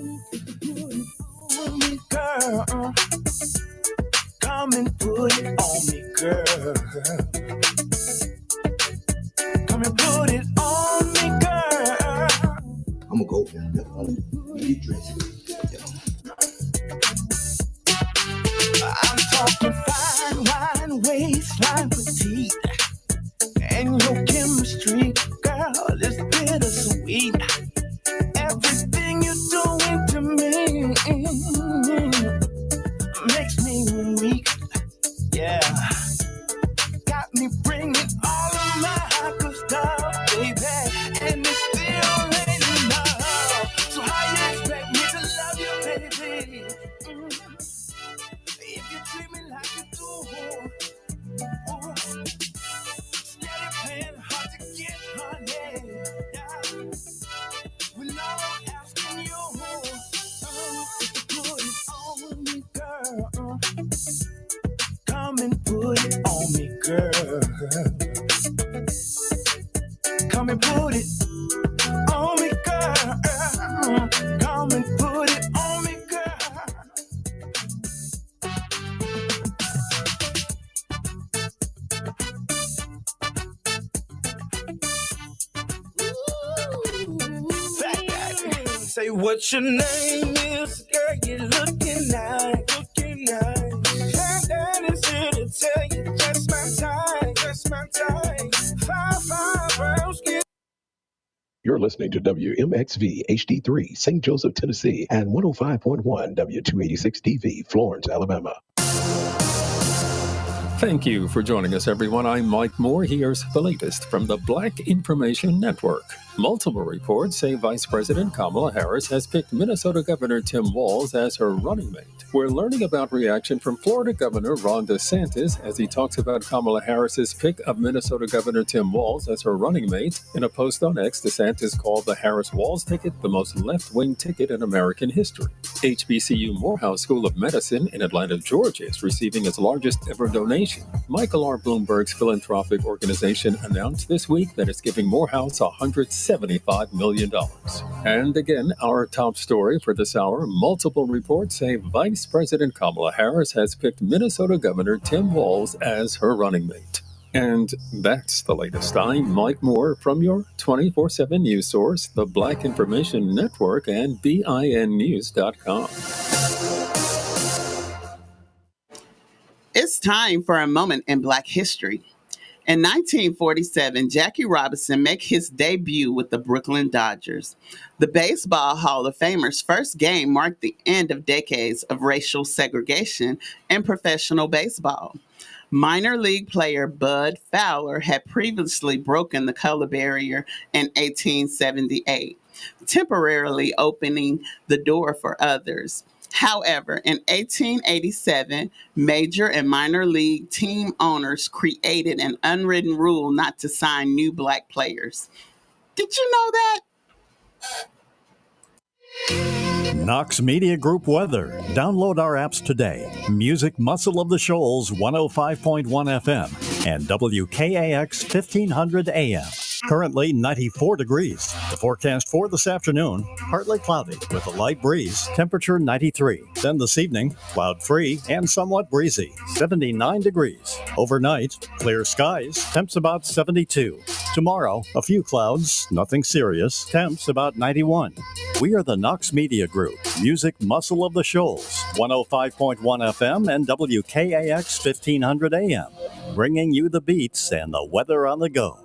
on me, girl. Come and put it on me, girl. Come and put it on me, girl. I'm gonna go for it. You dress it. I'm talking fine wine, waistline petite, and your chemistry, girl, is bittersweet. Everything you're doing to me makes me weak. Yeah, got me bringing all of my good stuff, baby, and it still ain't enough. So how you expect me to love you, baby? If you treat me like you do, steady playing hard to get, honey. Yeah. When I'm asking you to put it on me, girl. Come and put it on me, girl. Come and put it on me, girl. Come and put it on me, girl. Say what your name is, girl, you're looking nice, looking nice. Daddy's here to tell you just my time, just my time. 5 rounds, get. You're listening to WMXV HD3, St. Joseph, Tennessee, and 105.1 W286 TV, Florence, Alabama. Thank you for joining us, everyone. I'm Mike Moore. Here's the latest from the Black Information Network. Multiple reports say Vice President Kamala Harris has picked Minnesota Governor Tim Walz as her running mate. We're learning about reaction from Florida Governor Ron DeSantis as he talks about Kamala Harris's pick of Minnesota Governor Tim Walz as her running mate. In a post on X, DeSantis called the Harris-Walz ticket the most left-wing ticket in American history. HBCU Morehouse School of Medicine in Atlanta, Georgia is receiving its largest ever donation. Michael R. Bloomberg's philanthropic organization announced this week that it's giving Morehouse $175 million. And again, our top story for this hour, multiple reports say Vice President Kamala Harris has picked Minnesota Governor Tim Walz as her running mate. And that's the latest. I'm Mike Moore from your 24/7 news source, the Black Information Network, and BINnews.com. It's time for a moment in Black history. In 1947, Jackie Robinson made his debut with the Brooklyn Dodgers. The Baseball Hall of Famer's first game marked the end of decades of racial segregation in professional baseball. Minor league player Bud Fowler had previously broken the color barrier in 1878, temporarily opening the door for others. However, in 1887, major and minor league team owners created an unwritten rule not to sign new Black players. Did you know that? Knox Media Group weather. Download our apps today. Music Muscle of the Shoals 105.1 FM and WKAX 1500 AM. Currently 94 degrees. The forecast for this afternoon, partly cloudy with a light breeze, temperature 93. Then this evening, cloud-free and somewhat breezy, 79 degrees. Overnight, clear skies, temps about 72. Tomorrow, a few clouds, nothing serious, temps about 91. We are the Knox Media Group, Music Muscle of the Shoals, 105.1 FM and WKAX 1500 AM, bringing you the beats and the weather on the go.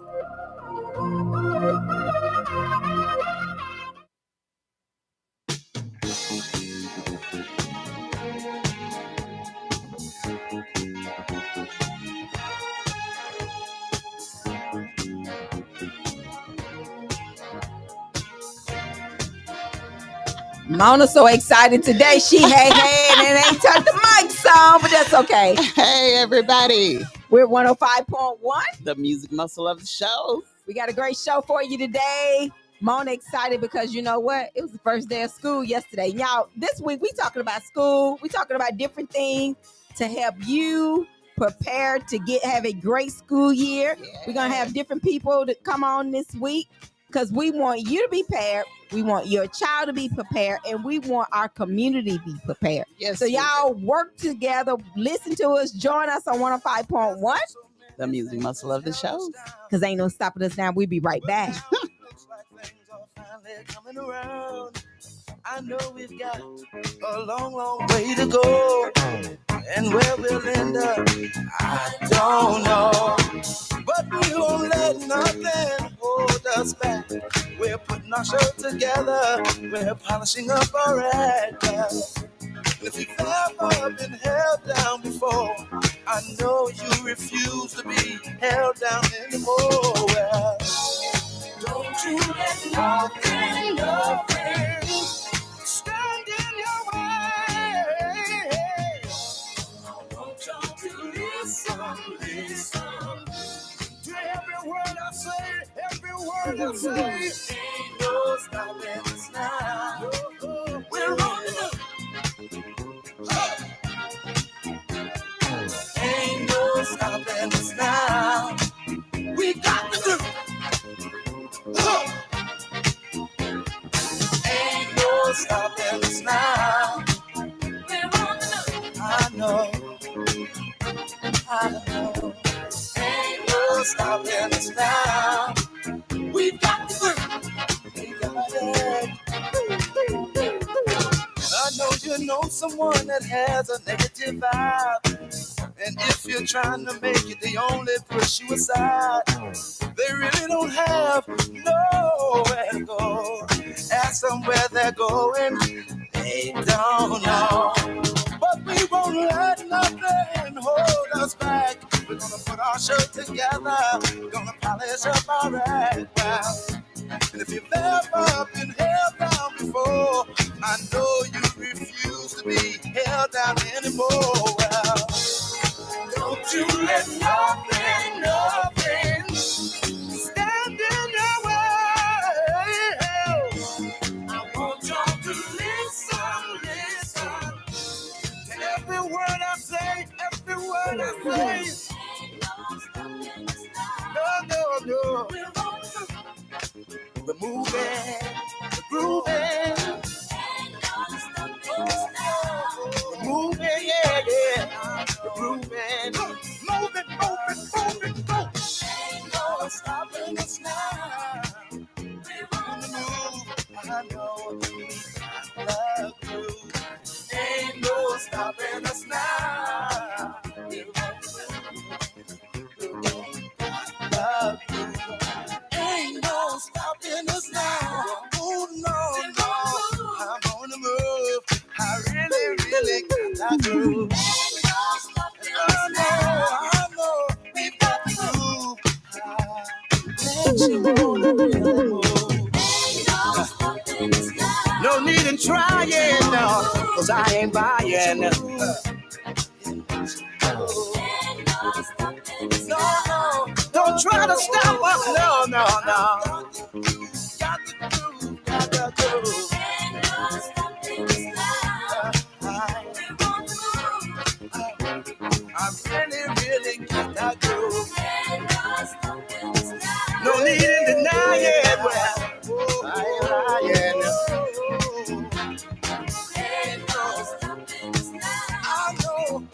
Mona's so excited today. She and ain't turned the mics on, but that's okay. Hey, everybody. We're 105.1. The Music Muscle of the Show. We got a great show for you today. Mona excited because you know what? It was the first day of school yesterday. Y'all, this week we talking about school. We talking about different things to help you prepare to have a great school year. Yeah. We're going to have different people that come on this week. because we want you to be prepared. We want your child to be prepared, and we want our community to be prepared. Yes. So y'all work together, listen to us, join us on 105.1. The music muscle of the show. Because ain't no stopping us now. We'll be right back. Looks like things are finally coming around. I know we've got a long, long way to go. And where we'll end up, I don't know. But we won't let nothing hold us back. We're putting our show together. We're polishing up our act. If you've ever been held down before, I know you refuse to be held down anymore. Well, don't you let nothing stand in your way. I want y'all to listen to every word I say, every word I say. Ain't no stopping us now. We're on the ain't no stopping us now. We got to do. Ain't no stopping us now. We're on the move. I know. Ain't no stopping us now. We've got to do. We got it. I know you know someone that has a negative vibe. And if you're trying to make it, they only push you aside. They really don't have nowhere to go. Ask them where they're going, they don't know. But we won't let nothing hold us back. We're gonna put our show together. We're gonna polish up our act. And if you've ever been held down before, I know you refuse to be held down anymore. Well, don't you let nothing stand in your way. I want y'all to listen to every word I say, every word I say. No. We're moving, we're grooving. We're moving, yeah. We're grooving. Moving. Ain't no stopping us now. We're on the move. I know we love you. Ain't no stopping us now. We're on the move. Love you. Ain't no stopping us now. Oh, no. I'm on the move. I really got that groove. I know. We've got the groove. Let you on the rhythm. No need in trying, no, 'cause I ain't buying. No, don't try to stop us. No. Got the groove. I really got that groove. No need in denying. Well, I ain't lying. I know.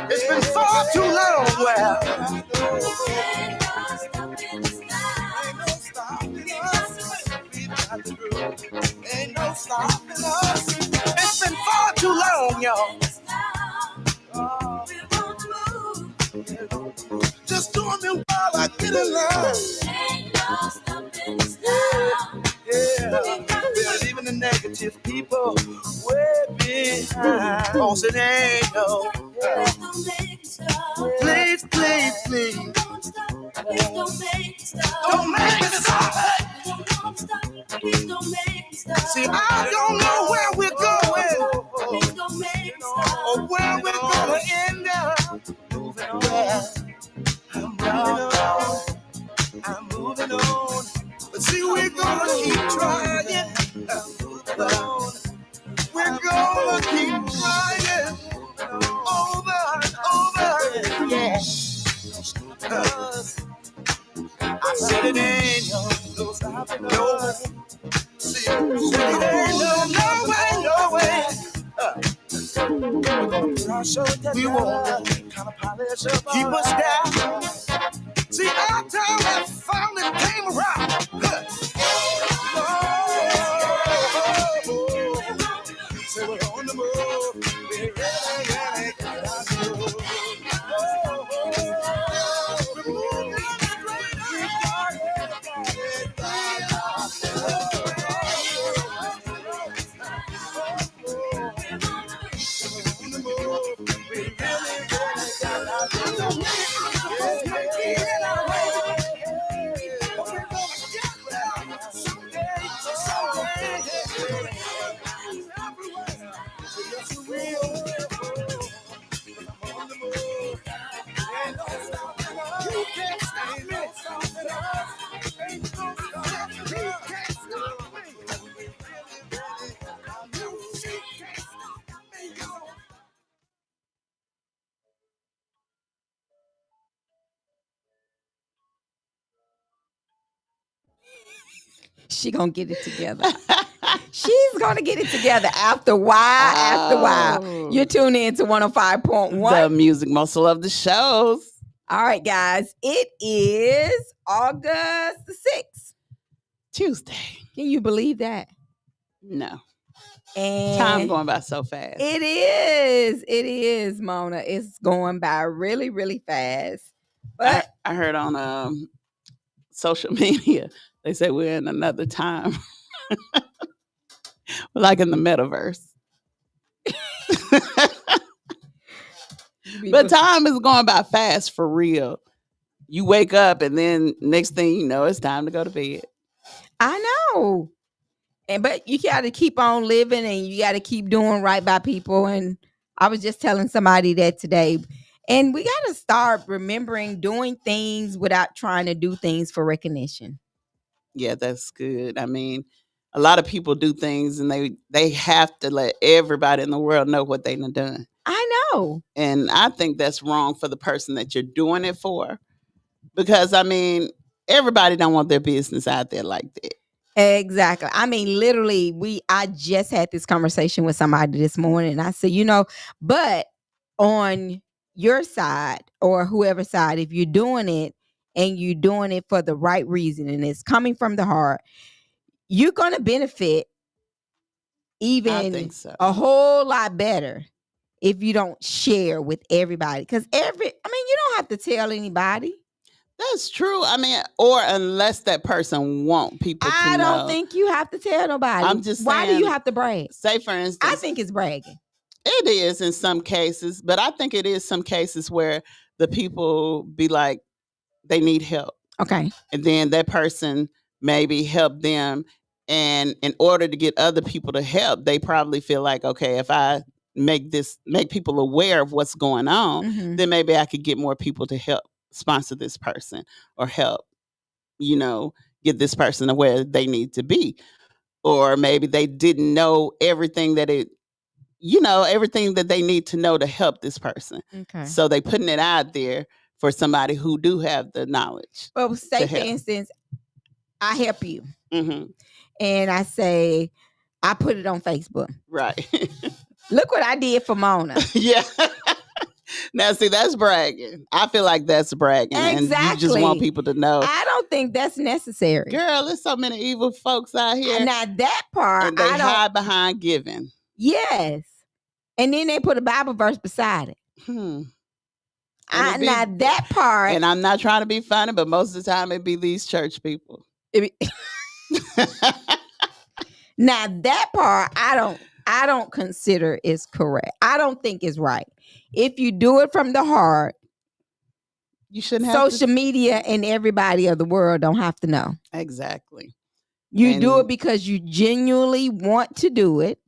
It's been far too long. Well, ain't no stopping us. It's been far too long, y'all. Just doing me while I get in line. We're leaving the negative people way behind. Oh, so they ain't no. Please. Don't make it stop. See, I don't know where we're going or where we're gonna end up. I'm moving on. But see, we're gonna keep trying. We're gonna keep trying over and over. Yeah. I said it ain't We won't keep us down. See, our time has finally came around. So we're on the move. We really got our move. She gonna get it together. She's gonna get it together after a while. After a while, you're tuned in to 105.1, the music muscle of the shows. All right, guys, it is August the 6th, Tuesday. Can you believe that? No. And time going by so fast. It is, Mona. It's going by really, really fast. But I heard on social media, they say we're in another time. We're like in the metaverse. But time is going by fast for real. You wake up and then next thing you know, it's time to go to bed. I know. But you got to keep on living and you got to keep doing right by people. And I was just telling somebody that today. And we got to start remembering doing things without trying to do things for recognition. Yeah, that's good. I mean, a lot of people do things and they have to let everybody in the world know what they done done. I know. And I think that's wrong for the person that you're doing it for. Because, I mean, everybody don't want their business out there like that. Exactly. I mean, literally, I just had this conversation with somebody this morning. And I said, but on your side or whoever's side, if you're doing it and you're doing it for the right reason and it's coming from the heart, you're going to benefit even a whole lot better if you don't share with everybody. Because you don't have to tell anybody. That's true. I mean, or unless that person want people to know. I don't think you have to tell nobody. I'm just saying. Why do you have to brag? Say, for instance. I think it's bragging. It is in some cases, but I think it is some cases where the people be like, they need help. Okay. And then that person maybe help them. And in order to get other people to help, they probably feel like, okay, if I make people aware of what's going on, then maybe I could get more people to help sponsor this person or help, get this person to where they need to be. Or maybe they didn't know everything that everything that they need to know to help this person. Okay. So they putting it out there for somebody who do have the knowledge. Well, say for instance, I help you. Mm-hmm. And I say, I put it on Facebook. Right. Look what I did for Mona. Yeah. Now, see, that's bragging. I feel like that's bragging. Exactly. And you just want people to know. I don't think that's necessary. Girl, there's so many evil folks out here. Now, that part, and they hide behind giving. Yes. And then they put a Bible verse beside it. Now, that part. And I'm not trying to be funny, but most of the time it be these church people. Now, that part, I don't consider is correct. I don't think it's right. If you do it from the heart, you shouldn't have social media and everybody of the world don't have to know. Exactly. You do it because you genuinely want to do it,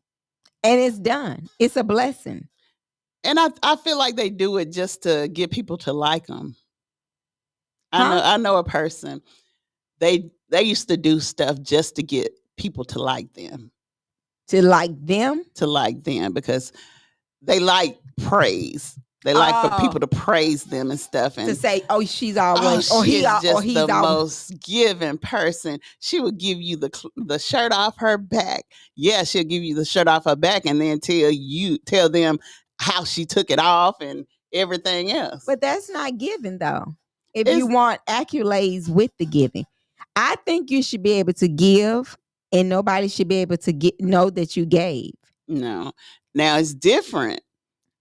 and it's done. It's a blessing. And I feel like they do it just to get people to like them. I know a person. They used to do stuff just to get people to like them. To like them? To like them because they like praise. They like for people to praise them and stuff, and to say, "Oh, she's always," oh, or she's he's the always. most giving person. She would give you the shirt off her back. Yeah, she'll give you the shirt off her back, and then tell them how she took it off and everything else. But that's not giving, though. If It's- you want accolades with the giving, I think you should be able to give, and nobody should be able to know that you gave. No, now it's different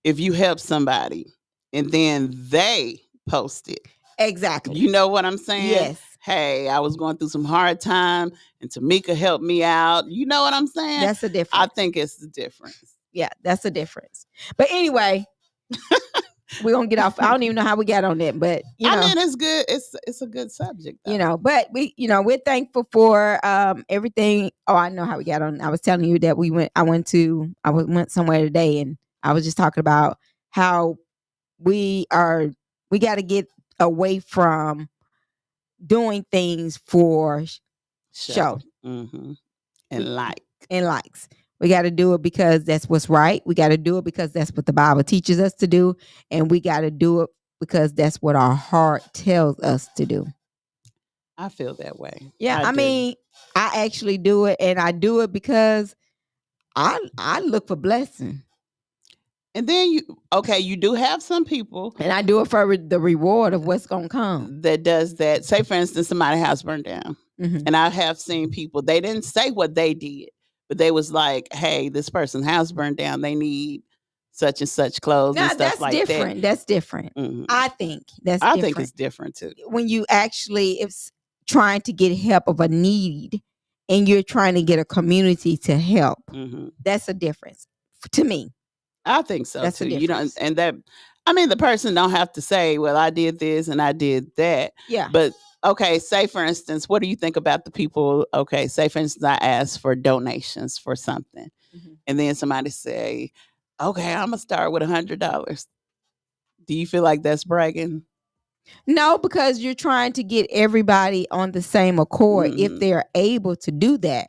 if you help somebody and then they post it. Exactly. You know what I'm saying? Yes. Hey, I was going through some hard time and Tamika helped me out. You know what I'm saying? That's the difference. I think it's the difference. Yeah, that's the difference. But anyway, we're going to get off. I don't even know how we got on that, but I mean, it's good. It's a good subject, though. But we're thankful for everything. Oh, I know how we got on. I was telling you that I went somewhere today, and I was just talking about how we got to get away from doing things for show. Mm-hmm. And likes. We got to do it because that's what's right. We got to do it because that's what the Bible teaches us to do, and we got to do it because that's what our heart tells us to do. I feel that way. Yeah, I mean, I actually do it, and I do it because I look for blessing. And then you do have some people, and I do it for the reward of what's gonna come. That does that. Say, for instance, somebody's house burned down, and I have seen people. They didn't say what they did, but they was like, "Hey, this person's house burned down. They need such and such clothes and stuff like different. that." That's different. Mm-hmm. I think that's. I different. think it's different too. When you actually it's trying to get help of a need, and you're trying to get a community to help. Mm-hmm. That's a difference to me. I think so That's too. You know, and that, I mean, the person don't have to say, "Well, I did this and I did that." Yeah. But okay, say for instance, what do you think about the people? Okay, say for instance, I asked for donations for something, and then somebody say, "Okay, I'm gonna start with $100." Do you feel like that's bragging? No, because you're trying to get everybody on the same accord if they're able to do that.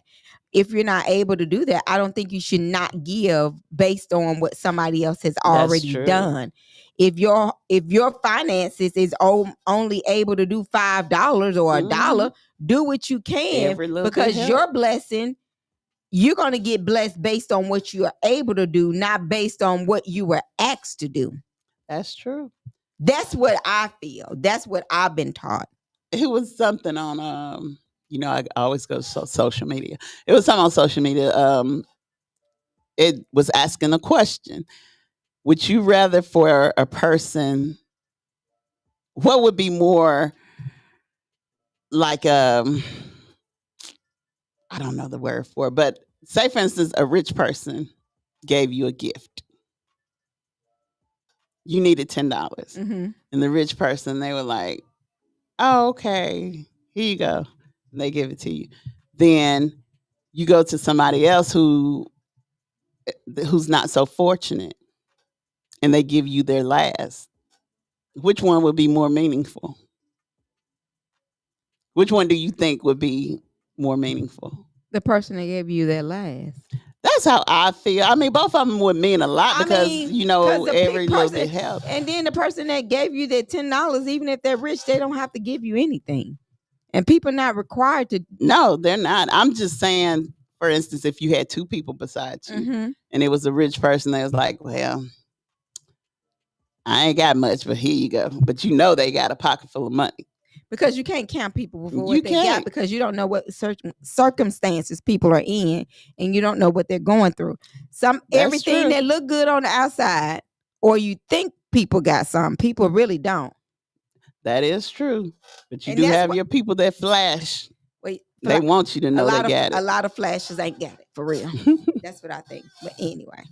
If you're not able to do that, I don't think you should not give based on what somebody else has already done. If your finances is only able to do $5 or $1, do what you can, because your blessing, you're going to get blessed based on what you are able to do, not based on what you were asked to do. That's true. That's what I feel. That's what I've been taught. It was something on I always go to social media. It was something on social media. It was asking a question. Would you rather for a person, what would be more like, I don't know the word for it, but say for instance, a rich person gave you a gift. You needed $10. And the rich person, they were like, "Oh, okay, here you go." And they give it to you. Then you go to somebody else who's not so fortunate, and they give you their last. Which one would be more meaningful? Which one do you think would be more meaningful? The person that gave you their last. That's how I feel. I mean, both of them would mean a lot because, every little bit helps. And then the person that gave you that $10, even if they're rich, they don't have to give you anything. And people are not required to. No, they're not. I'm just saying, for instance, if you had two people besides you and it was a rich person that was like, "Well, I ain't got much, but here you go." But they got a pocket full of money. Because you can't count people for what they got, because you don't know what circumstances people are in, and you don't know what they're going through. Everything that look good on the outside, or you think people got some, people really don't. That is true. But you do have your people that flash. They want you to know they got it. A lot of flashes ain't got it, for real. That's what I think. But anyway.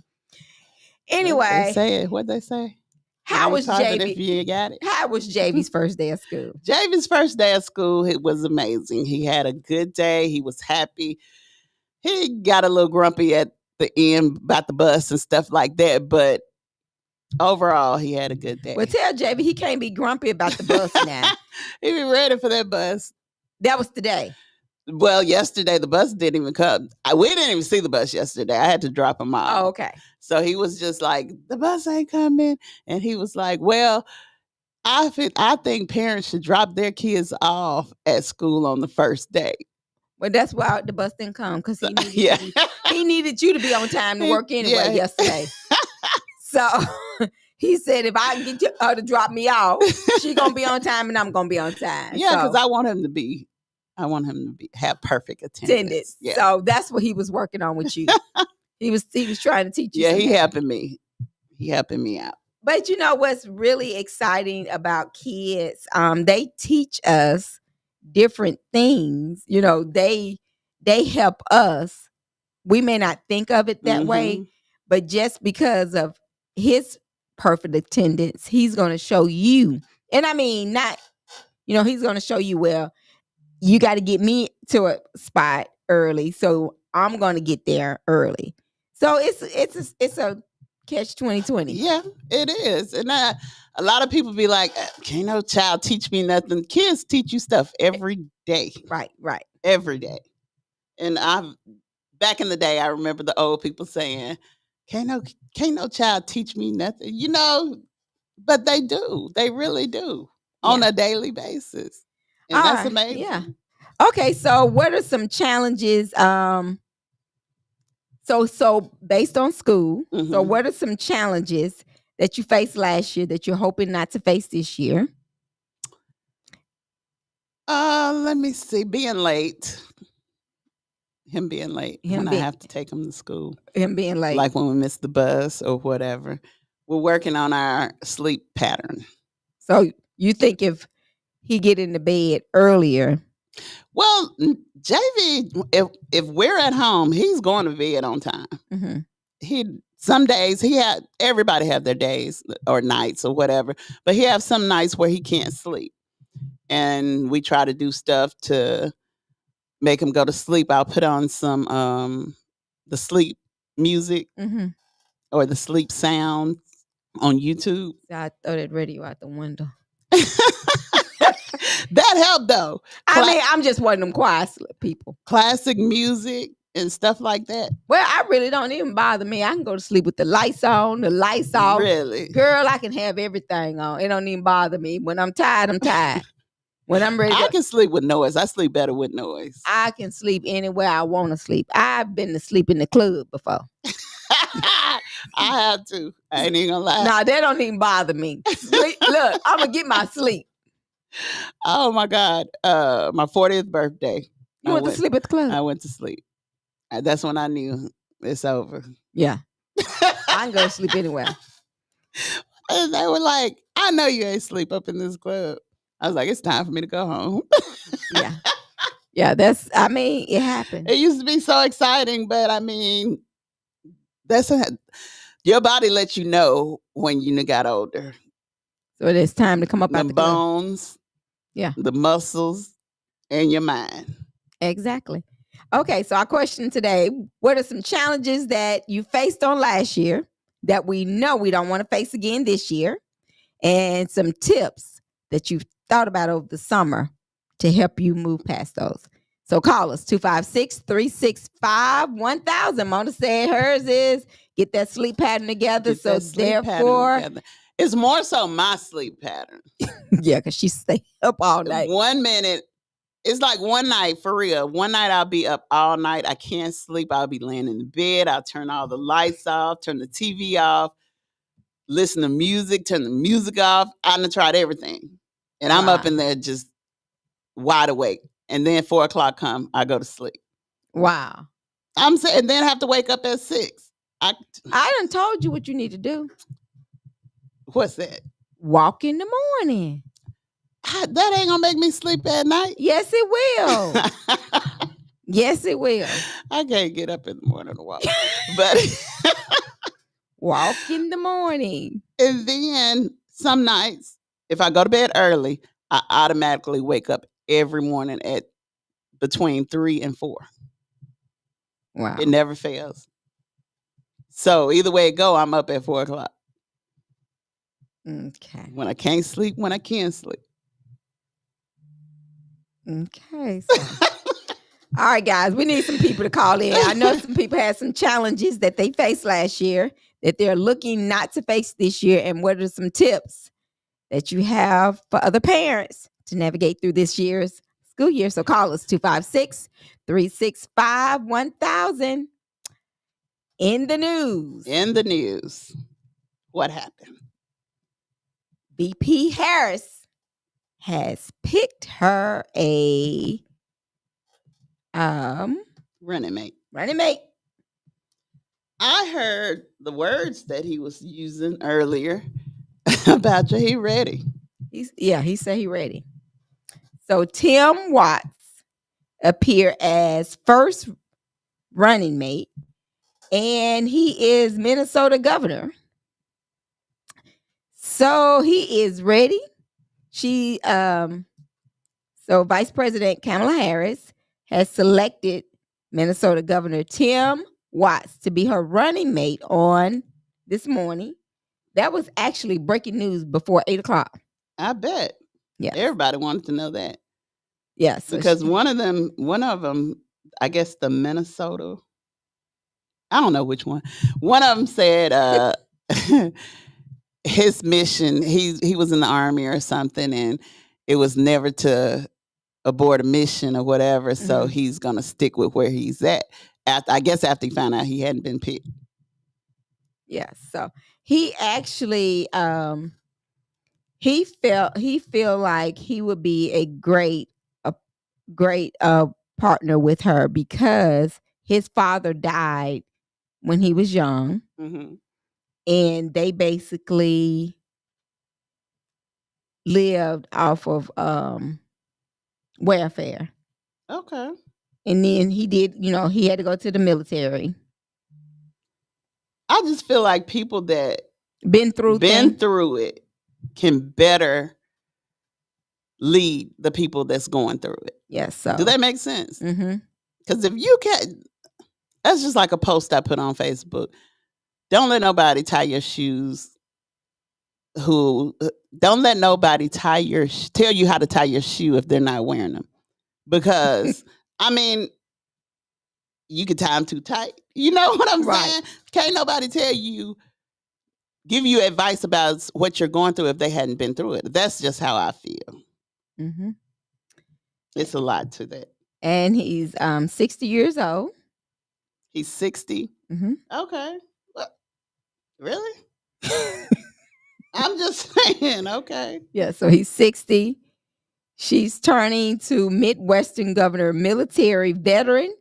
They say it. What'd they say? How was JV? If you got it. How was JV's first day of school? JV's first day of school, it was amazing. He had a good day. He was happy. He got a little grumpy at the end about the bus and stuff like that, but overall, he had a good day. Well, tell JV he can't be grumpy about the bus now. He be ready for that bus. That was today. Well, yesterday the bus didn't even come. We didn't even see the bus yesterday. I had to drop him off. Oh, okay. So he was just like, the bus ain't coming. And he was like, well, I think parents should drop their kids off at school on the first day. Well, that's why the bus didn't come, because he needed Yeah. he needed you to be on time to work anyway yesterday. So he said, if I can get her to drop me off, she's gonna be on time and I'm gonna be on time. Yeah, because I want him to have perfect attendance. Yeah. So that's what he was working on with you. he was trying to teach you. Yeah, he helping me. He helping me out. But you know what's really exciting about kids? They teach us different things. You know, they help us. We may not think of it that way, but just because of his perfect attendance, he's going to show you. And I mean, not, he's going to show you, well, you got to get me to a spot early, so I'm going to get there early. So it's a catch 2020. Yeah, it is. And a lot of people be like, can't no child teach me nothing. Kids teach you stuff every day. Right. Every day. And back in the day, I remember the old people saying, can't no child teach me nothing. But they do. They really do on a daily basis. And that's amazing. Yeah. Okay, so what are some challenges? So based on school, so what are some challenges that you faced last year that you're hoping not to face this year? Let me see. Being late. Him being late. I have to take him to school. Him being late. Like when we miss the bus or whatever. We're working on our sleep pattern. So you think if he get into bed earlier? Well, JV, if we're at home, he's going to bed on time. Some days everybody have their days or nights or whatever, but he have some nights where he can't sleep. And we try to do stuff to make him go to sleep. I'll put on some the sleep music or the sleep sound on YouTube. I throw that radio out the window. That helped though. I mean, I'm just one of them quiet people. Classic music and stuff like that. Well, I really don't even bother me. I can go to sleep with the lights on, the lights off. Really? Girl, I can have everything on. It don't even bother me. When I'm tired, I'm tired. When I'm ready, I can sleep with noise. I sleep better with noise. I can sleep anywhere I want to sleep. I've been to sleep in the club before. I have to. I ain't even gonna lie. Nah, that don't even bother me. Look, I'm gonna get my sleep. Oh my God. My 40th birthday. You went to sleep at the club? I went to sleep. That's when I knew it's over. Yeah. I can go to sleep anywhere. And they were like, I know you ain't sleep up in this club. I was like, it's time for me to go home. Yeah. Yeah, it happened. It used to be so exciting, but I mean, your body lets you know when you got older. So it's time to come up out the bones, the muscles, and your mind. Exactly. Okay, so our question today, what are some challenges that you faced on last year that we know we don't want to face again this year? And some tips that you've thought about over the summer to help you move past those. So call us 256-365-1000. Mona said hers is get that sleep pattern together. So therefore, it's more so my sleep pattern. Yeah, because she stay up all night. 1 minute. It's like one night, for real. One night I'll be up all night. I can't sleep. I'll be laying in the bed. I'll turn all the lights off, turn the TV off, listen to music, turn the music off. I done tried everything. And I'm up in there just wide awake. And then 4 o'clock come, I go to sleep. Wow. And then I have to wake up at 6. I done told you what you need to do. What's that? Walk in the morning. That ain't gonna make me sleep at night. Yes, it will. Yes, it will. I can't get up in the morning to walk. But walk in the morning. And then some nights, if I go to bed early, I automatically wake up every morning at between 3 and 4. Wow. It never fails. So either way it go, I'm up at 4 o'clock. Okay. When I can't sleep, when I can sleep. Okay. All right, guys, we need some people to call in. I know some people had some challenges that they faced last year that they're looking not to face this year. And what are some tips that you have for other parents to navigate through this year's school year? So call us 256-365-1000. In the news. In the news. What happened? VP Harris has picked her a running mate. I heard the words that he was using earlier about you. He ready. He said he ready. So Tim Watts appeared as first running mate, and he is Minnesota governor. So he is ready. So Vice President Kamala Harris has selected Minnesota Governor Tim Watts to be her running mate on this morning. That was actually breaking news before 8 o'clock. I bet. Yeah. Everybody wanted to know that. Yes. Yeah, because one of them, I guess the Minnesota, I don't know which one. One of them said his mission, he was in the army or something, and it was never to abort a mission or whatever. So he's going to stick with where he's at. After he found out he hadn't been picked. Yeah. So he actually, he feel like he would be a great partner with her because his father died when he was young. Mm-hmm. And they basically lived off of welfare. Okay. And then he did, he had to go to the military. I just feel like people that been through it can better lead the people that's going through it. Yes. So do that make sense? Because if you can't, that's just like a post I put on Facebook. Don't let nobody tie your shoes. Don't let nobody tell you how to tie your shoe if they're not wearing them. Because I mean, you can tie them too tight. You know what I'm saying? Can't nobody give you advice about what you're going through if they hadn't been through it. That's just how I feel. Mm-hmm. It's a lot to that. And he's 60 years old. He's 60? Mm-hmm. Okay. Well, really? I'm just saying, okay. Yeah, so he's 60. She's turning to Midwestern governor, military veteran,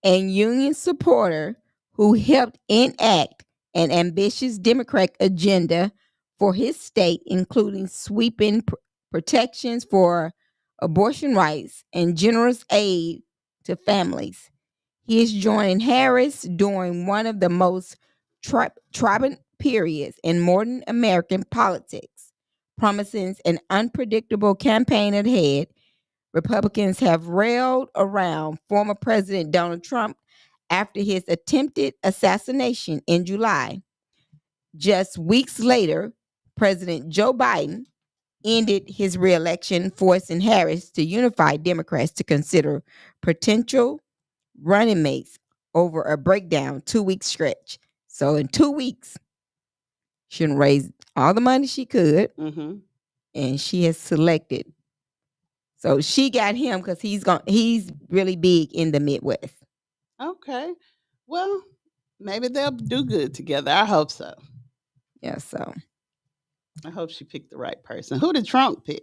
and union supporter who helped enact an ambitious Democratic agenda for his state, including sweeping protections for abortion rights and generous aid to families. He is joining Harris during one of the most turbulent periods in modern American politics, promising an unpredictable campaign ahead. Republicans have railed around former President Donald Trump after his attempted assassination in July. Just weeks later, President Joe Biden ended his reelection, forcing Harris to unify Democrats to consider potential running mates over a breakdown 2-week stretch. So in 2 weeks, she raised all the money she could, and she has selected. So she got him because he's really big in the Midwest. Okay. Well, maybe they'll do good together. I hope so. Yeah, so. I hope she picked the right person. Who did Trump pick?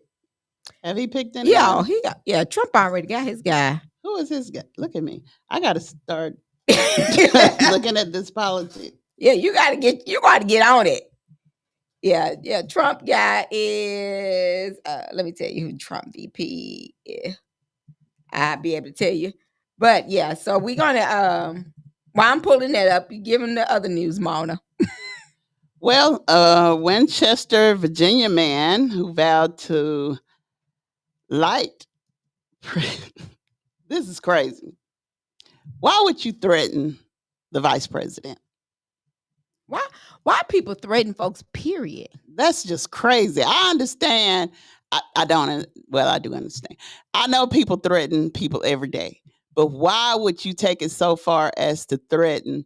Have he picked anybody? Trump already got his guy. Who is his guy? Look at me. I got to start looking at this politics. Yeah, you got to get on it. Yeah. Trump guy is, let me tell you who Trump VP is. I'll be able to tell you. But yeah, so we're going to, while I'm pulling that up, you give him the other news, Mona. Well, Winchester, Virginia man who vowed to light. This is crazy. Why would you threaten the vice president? Why people threaten folks, period? That's just crazy. I understand. I do understand. I know people threaten people every day. But why would you take it so far as to threaten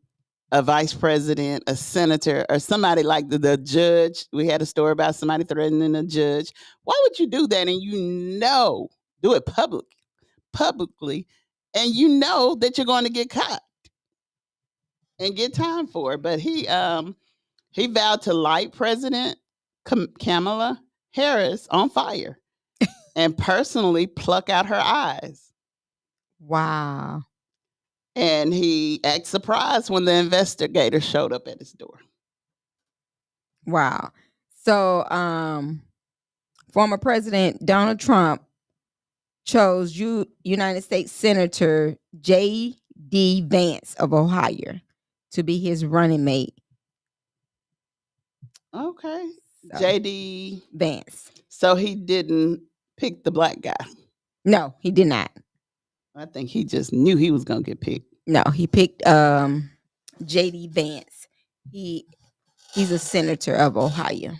a vice president, a senator, or somebody like the judge? We had a story about somebody threatening a judge. Why would you do that? And do it publicly, and you know that you're going to get caught and get time for it. But he vowed to light President Kamala Harris on fire and personally pluck out her eyes. Wow. And he acted surprised when the investigator showed up at his door. Wow. So, former President Donald Trump chose United States Senator J.D. Vance of Ohio to be his running mate. Okay. So, J.D. Vance. So he didn't pick the black guy. No, he did not. I think he just knew he was going to get picked. No, he picked J.D. Vance. He's a senator of Ohio.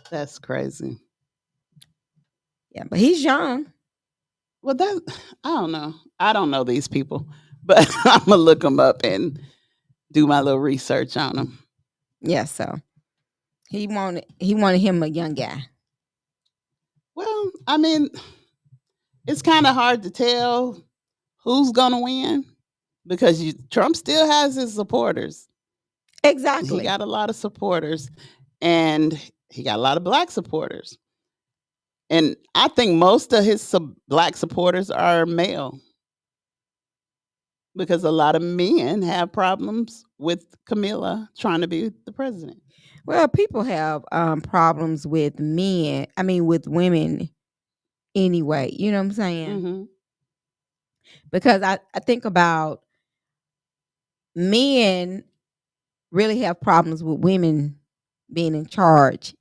That's crazy. Yeah, but he's young. Well, I don't know. I don't know these people, but I'm gonna look them up and do my little research on them. Yeah, so he wanted him a young guy. Well, I mean, it's kind of hard to tell who's gonna win because Trump still has his supporters. Exactly. He got a lot of supporters, and he got a lot of black supporters. And I think most of his black supporters are male because a lot of men have problems with Camilla trying to be the president. Well, people have problems with with women anyway. You know what I'm saying? Mm-hmm. Because I think about men really have problems with women being in charge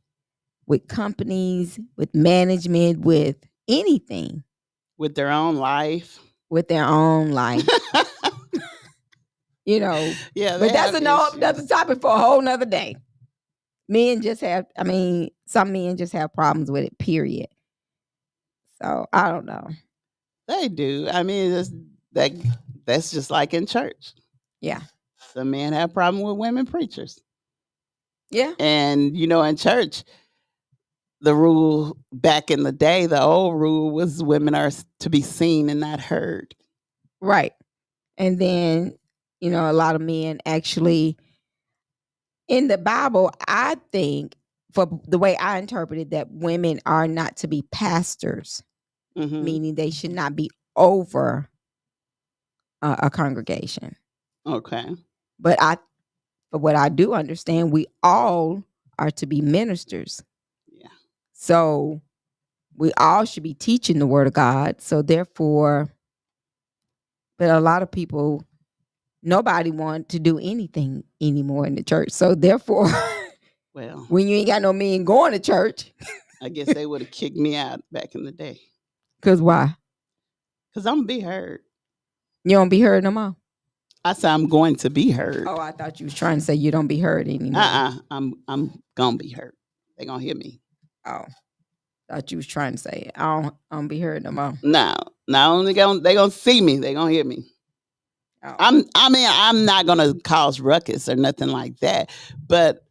with companies, with management, with anything. With their own life. With their own life. You know. Yeah. But that's another topic for a whole nother day. Men just have, some men just have problems with it, period. So I don't know. They do. I mean, that's just like in church. Yeah. Some men have problem with women preachers. Yeah. And, in church, the rule back in the day, the old rule was women are to be seen and not heard. Right. And then, a lot of men actually, in the Bible, I think, for the way I interpreted, that women are not to be pastors, meaning they should not be over a congregation. Okay. But what I do understand, we all are to be ministers. Yeah. So we all should be teaching the word of God. So therefore, but a lot of people, nobody want to do anything anymore in the church. So therefore, well, when you ain't got no men going to church, I guess they would have kicked me out back in the day. Cause why? Cause I'm gonna be heard. You don't be heard no more. I said I'm going to be heard. Oh, I thought you was trying to say you don't be heard anymore. I'm gonna be heard. They gonna hear me. Oh, thought you was trying to say it. I don't be heard no more. No, not only they gonna see me, they gonna hear me. Oh. I'm not gonna cause ruckus or nothing like that, but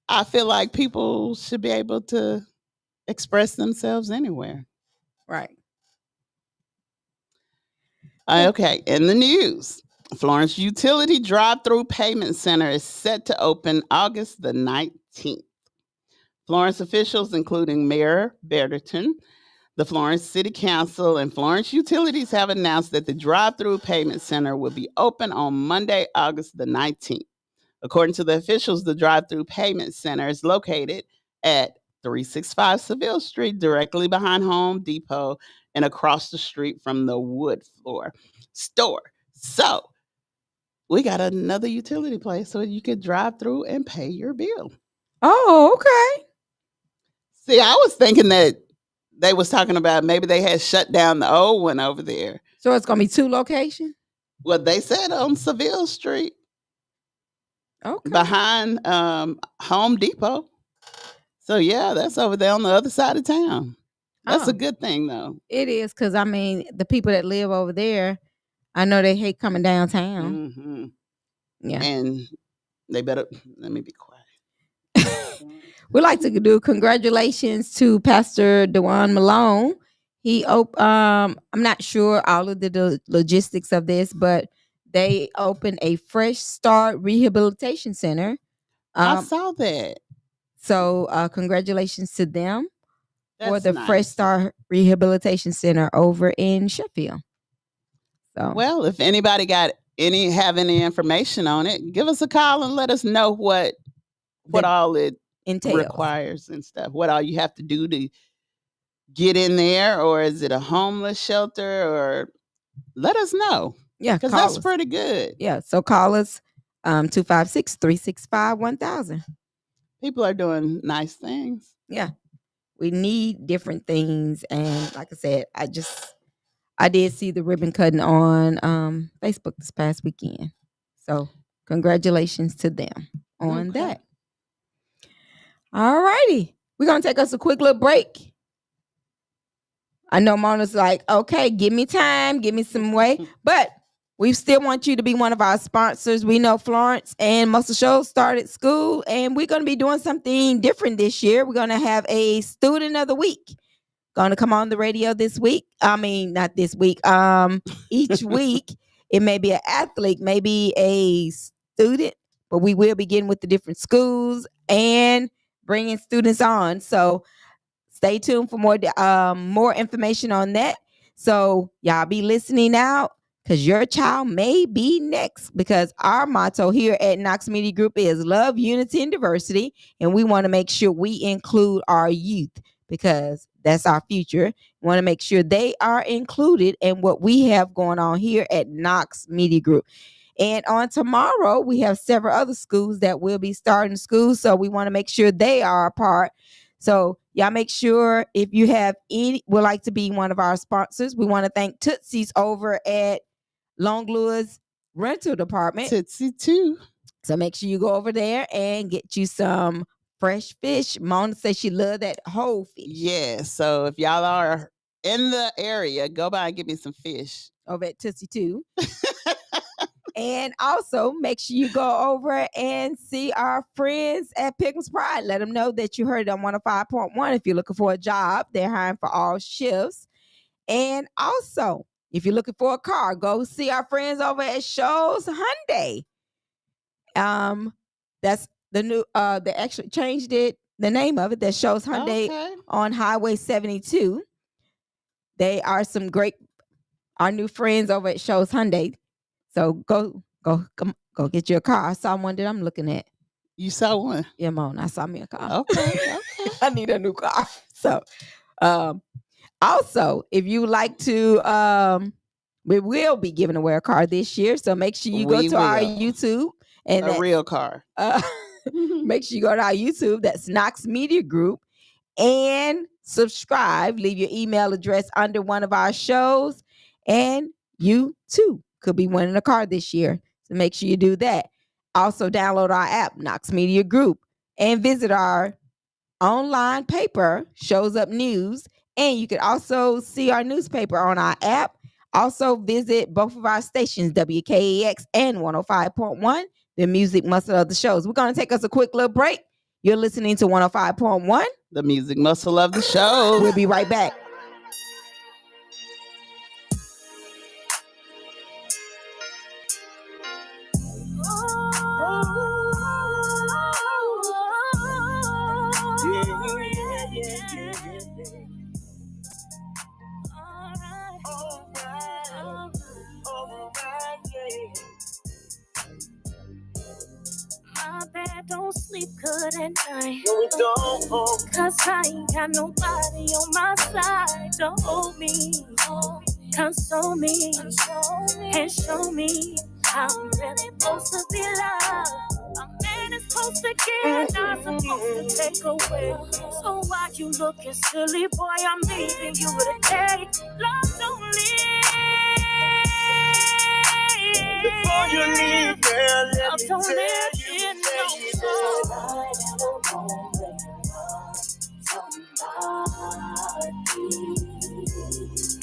I feel like people should be able to express themselves anywhere. Right. Okay, in the news, Florence Utility Drive-Through Payment Center is set to open August the 19th. Florence officials, including Mayor Betterton, the Florence City Council, and Florence Utilities have announced that the drive-through payment center will be open on Monday, August the 19th. According to the officials, the drive-through payment center is located at 365 Seville Street, directly behind Home Depot and across the street from the Wood Floor store. So we got another utility place so you could drive through and pay your bill. Oh, okay. See, I was thinking that they was talking about maybe they had shut down the old one over there. So it's going to be 2 locations? Well, they said on Seville Street. Okay. Behind Home Depot. So, yeah, that's over there on the other side of town. That's a good thing, though. It is, because, the people that live over there, I know they hate coming downtown. Mm-hmm. Yeah. And they better, let me be quiet. We'd like to do congratulations to Pastor Dewan Malone. I'm not sure all of the logistics of this, but they opened a Fresh Start Rehabilitation Center. I saw that. So congratulations to them for That's the nice. Fresh Start Rehabilitation Center over in Sheffield. So Well, if anybody have any information on it, give us a call and let us know what all it entails. requires and stuff. What all you have to do to get in there, or is it a homeless shelter? Or let us know. Yeah, because call that's us. pretty good. Yeah, so call us 256-365-1000. People are doing nice things. Yeah, we need different things, and like I said, I did see the ribbon cutting on Facebook this past weekend. So congratulations to them on that. All righty, we're gonna take us a quick little break. I know Mona's like, okay, give me time, give me some way, but we still want you to be one of our sponsors. We know Florence and Muscle Shoals started school, and we're going to be doing something different this year. We're going to have a student of the week going to come on the radio this week. I mean, not this week. Each week, it may be an athlete, maybe a student, but we will begin with the different schools and bringing students on. So stay tuned for more information on that. So y'all be listening out, because your child may be next, because our motto here at Knox Media Group is love, unity, and diversity. And we want to make sure we include our youth, because that's our future. We want to make sure they are included in what we have going on here at Knox Media Group. And on tomorrow, we have several other schools that will be starting school. So we want to make sure they are a part. So y'all make sure, if you have would like to be one of our sponsors, we want to thank Tootsie's over at Longlew's rental department. Tootsie too. So make sure you go over there and get you some fresh fish. Mona says she loved that whole fish. Yeah. So if y'all are in the area, go by and get me some fish over at Tootsie too. And also make sure you go over and see our friends at Pigman's Pride. Let them know that you heard it on 105.1. If you're looking for a job, they're hiring for all shifts. And also, if you're looking for a car, go see our friends over at Shoals Hyundai. That's the new, they actually changed it, the name of it, that Shoals Hyundai on Highway 72. They are our new friends over at Shoals Hyundai. So go get your car. I saw one that I'm looking at. You saw one? Yeah, Mona, I saw me a car. Okay. I need a new car. So, also, if you like to, we will be giving away a car this year. So make sure you go to our YouTube and a real car. Make sure you go to our YouTube. That's Knox Media Group, and subscribe. Leave your email address under one of our shows, and you too could be winning a car this year. So make sure you do that. Also download our app, Knox Media Group, and visit our online paper, Shows Up News. And you can also see our newspaper on our app. Also visit both of our stations, WKAX and 105.1, the music muscle of the shows. We're going to take us a quick little break. You're listening to 105.1, the music muscle of the shows. We'll be right back. My bad, don't sleep good at night. No, don't. Cause I ain't got nobody on my side to hold me, console me, and show me how I'm really supposed to be loved. A man is supposed to give, not supposed to take away. So why you looking silly, boy? I'm leaving you today. Love don't leave. Before you leave, girl, let me tell you,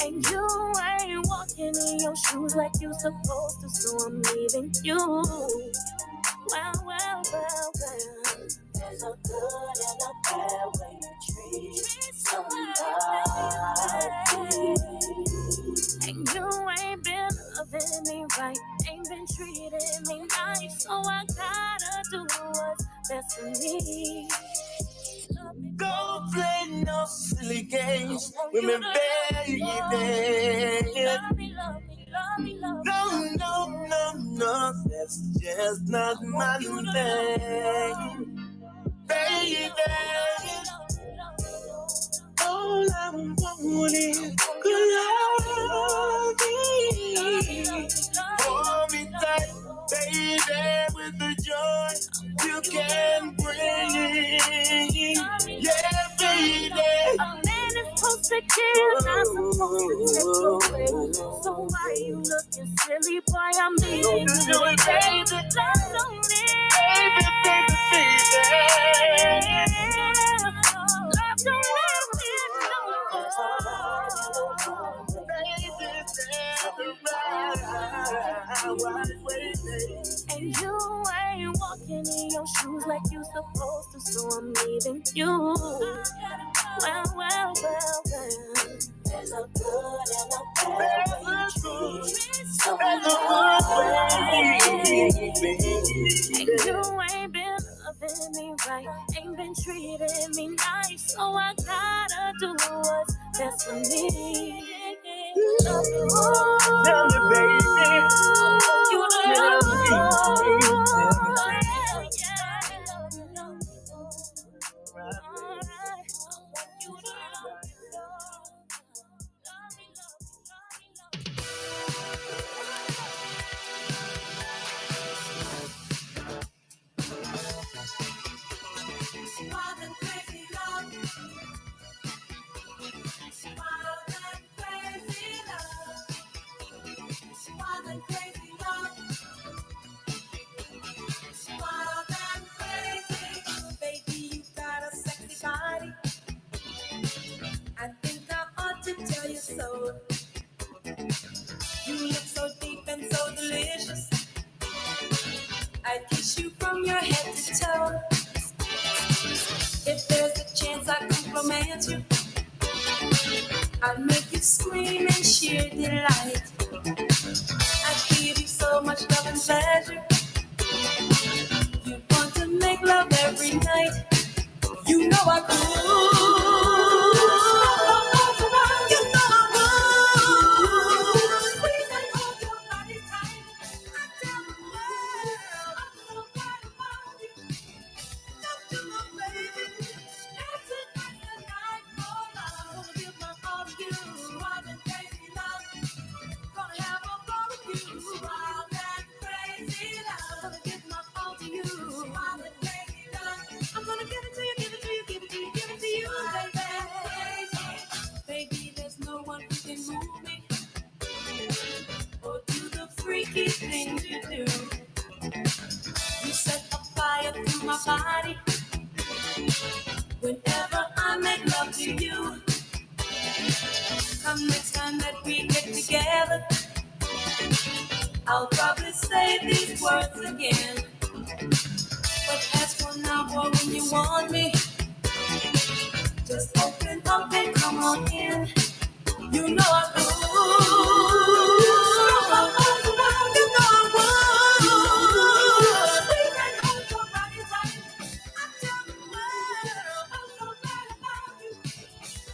and you ain't walking in your shoes like you supposed needing you. Well, well, well, well. There's a good and a bad way to treat somebody. And you ain't been loving me right, ain't been treating me nice, so I gotta do what's best for me. Don't play no silly games with me, baby. Love me, love me, love me, love me. No, that's just not my thing, baby. All I want is good loving. Hold me tight, baby, with the joy you can bring. Yeah, baby. A man is supposed to care, not supposed to take away. So why you looking silly, boy? I'm being good, baby. Love on it. Baby. Love don't let it and you ain't walking in your shoes like you supposed to, so I'm leaving you. Well, well, well, well. There's a good and a bad way to treat somebody. And you ain't been loving me right, ain't been treating me nice, so I gotta do what's best for me. Tell me, baby. You Tell me. Baby, you got a sexy body. I think I ought to tell you so. You look so deep and so delicious. I'd kiss you from your head to toe. If there's a chance I compliment you, I'd make you scream in sheer delight. I'd give you so much love and pleasure. You'd want to make love every night. You know I could. You know I would. Squeeze and hold your body tight. I tell the world I'm so glad about you. Don't you know, baby? It's a night for love. Gonna give my all to you. Wild and crazy love. Gonna have a ball with you. Wild and crazy love. Gonna give my all to you. Wild and crazy love. I'm gonna give it to you, give it to you, give it to you, give it to you, baby. Baby, there's no one who can move me or do the freaky things you do. You set a fire through my body whenever I make love to you. Come next time that we get together, I'll probably say these words again. But as for now, boy, when you want me, just open up and come on in. You know I could. You know I would. We can hold your body tight. I tell the world I'm so glad about you.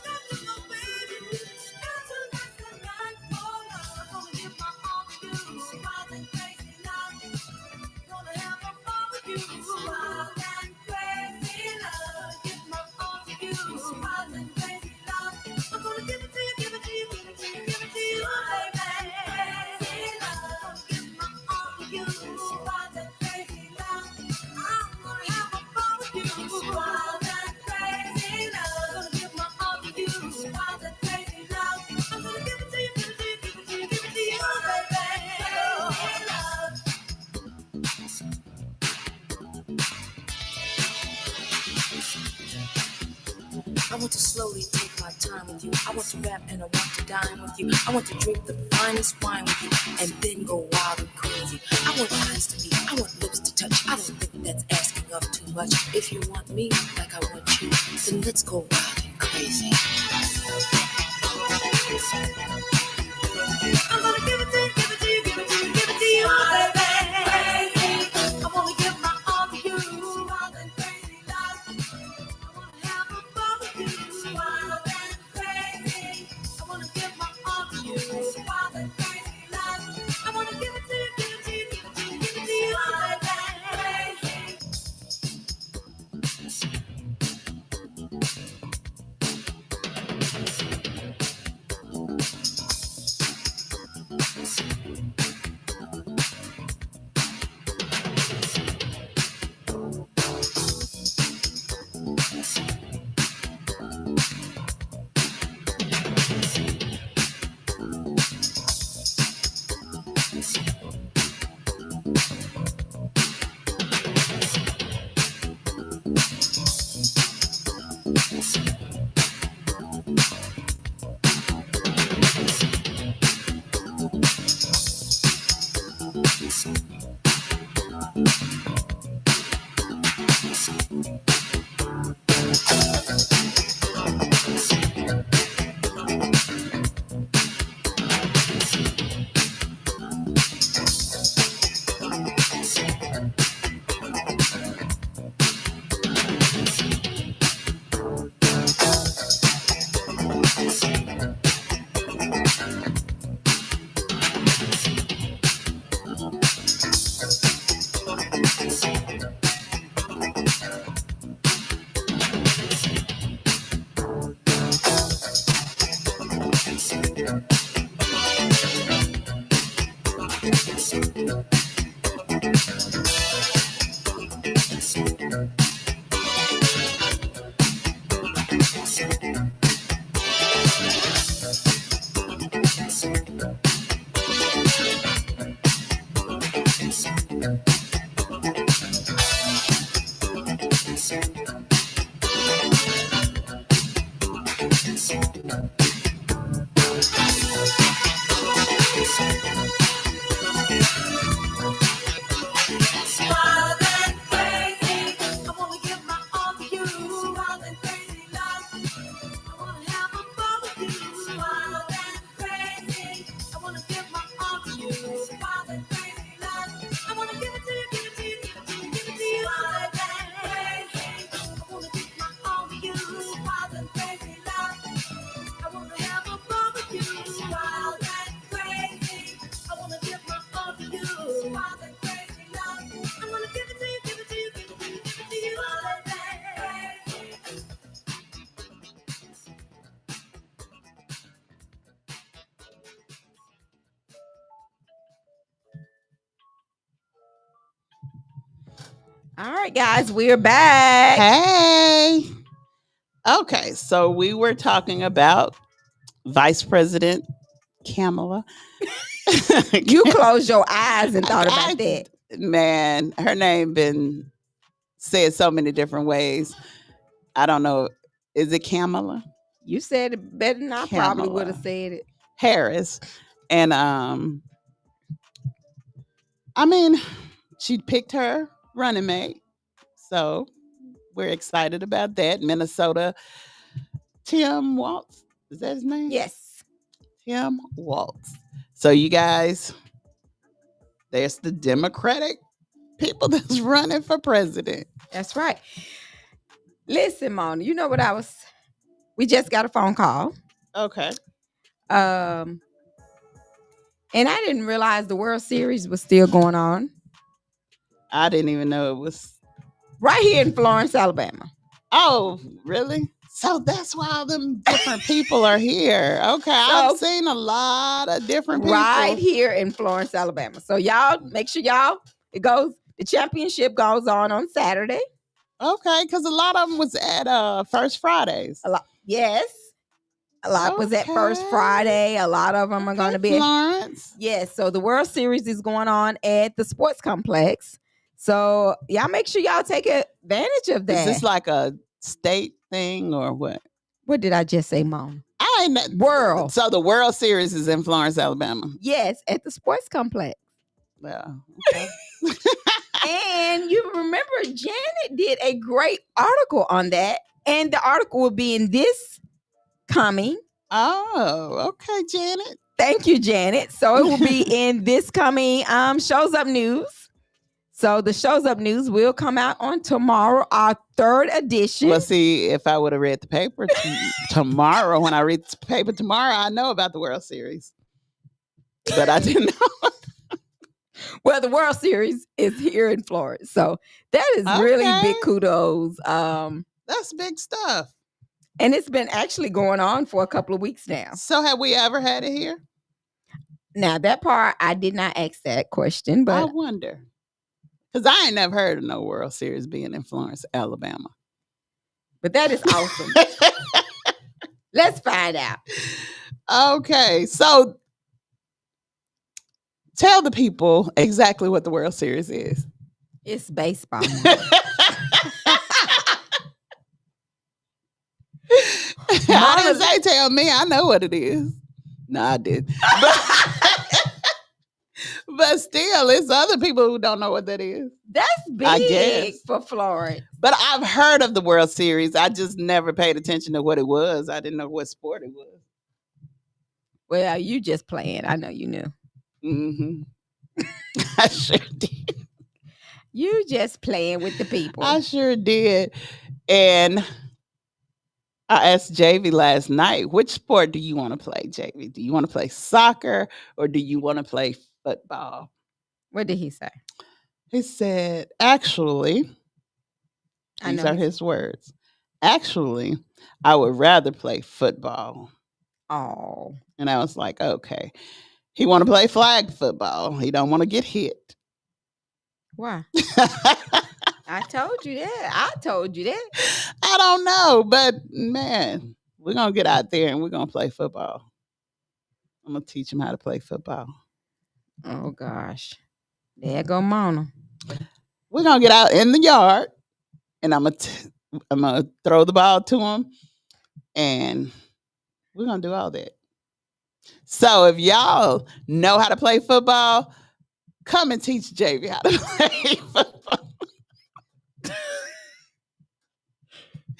Don't you know, baby? It's a night for love. Gonna give my all to you. Wild and crazy love. Gonna have a ball with you. Wild and crazy love. Give my all to you. Wild and crazy love. I'm gonna give it to you, give it to you, give it to you, give it to you, baby. Crazy love. Give my all to you. Wild and crazy love. I'm gonna have a ball with you. Wild and crazy love. Gonna give my all to you. Wild and crazy love. I'm gonna give it to you, give it to you, give it to you, give it to you, baby. Crazy love. I want to slowly take my my time with you. I want to rap and I want to dine with you. I want to drink the finest wine with you and then go wild and crazy. I want eyes to meet, I want lips to touch. I don't think that's asking of too much. If you want me like I want you, then let's go wild and crazy. I'm gonna give it to you, give it to you, give it to you, give it to you, baby. I wanna give my all to you, wild and crazy love. I wanna have a ball with you, wild and crazy. I wanna give my all to you, wild and crazy love. I wanna give it to you, give it to you, give it to you, give it to you, baby. Wild and crazy, I wanna give my all to you. Wild and crazy love, I wanna have a ball with you. Wild and crazy, I wanna give my all to you. Wild and crazy love, I wanna give it to you, give it to you, give it to you, give it to you. Wild and crazy, I wanna give my all to you. Wild and crazy love, I wanna have a ball with you. Wild and crazy, I wanna give my all to you. Wild and crazy love, I wanna give it to you, give it to you, give it to you, give it to you. Wild and crazy. All right, guys, we're back. Hey. Okay, so we were talking about Vice President Kamala. You closed your eyes and thought about that. Man, her name been said so many different ways. I don't know. Is it Kamala You said it better than I probably Kamala. would have said it. Harris? And I mean, she picked her running mate. So we're excited about that. Minnesota, Tim Waltz. Is that his name? Yes. Tim Waltz. So you guys, there's the Democratic people that's running for president. That's right. Listen, Mona, you know what we just got a phone call. Okay. And I didn't realize the World Series was still going on I didn't even know it was. right here in Florence, Alabama. Oh, really? So that's why all them different people are here. Okay. I've seen a lot of different people. Right here in Florence, Alabama. So y'all make sure the championship goes on Saturday. Okay, because a lot of them was at First Fridays. Yes. A lot was at First Friday. A lot of them are going to be Florence. Yes. So the World Series is going on at the sports complex. So y'all make sure y'all take advantage of that. Is this like a state thing or what? What did I just say, Mom? I ain't know. World. So the World Series is in Florence, Alabama. Yes, at the sports complex. Well, okay. And you remember Janet did a great article on that. And the article will be in this coming. Oh, okay, Janet. Thank you, Janet. So it will be in this coming Shows Up News. So the Shows Up News will come out on tomorrow, our 3rd edition. Well, see, if I would have read the paper tomorrow, when I read the paper tomorrow, I know about the World Series. But I didn't know. Well, the World Series is here in Florida. So that is really big kudos. That's big stuff. And it's been actually going on for a couple of weeks now. So have we ever had it here? Now, that part, I did not ask that question, but I wonder. Because I ain't never heard of no World Series being in Florence, Alabama. But that is awesome. Let's find out. Okay, so tell the people exactly what the World Series is. It's baseball. I didn't say tell me. I know what it is. No, I did. But still, it's other people who don't know what that is. That's big for Florence. But I've heard of the World Series. I just never paid attention to what it was. I didn't know what sport it was. Well, you just playing. I know you knew. Mm-hmm. I sure did. You just playing with the people. I sure did. And I asked JV last night, which sport do you want to play, JV? Do you want to play soccer or do you want to play football? What did he say? He said, actually, these are his words. Actually, I would rather play football. Oh. And I was like, okay. He want to play flag football. He don't want to get hit. Why? I told you that. I don't know, but man, we're going to get out there and we're going to play football. I'm going to teach him how to play football. Oh, gosh. There go Mona. We're going to get out in the yard and I'm going to throw the ball to him and we're going to do all that. So if y'all know how to play football, come and teach JV how to play football.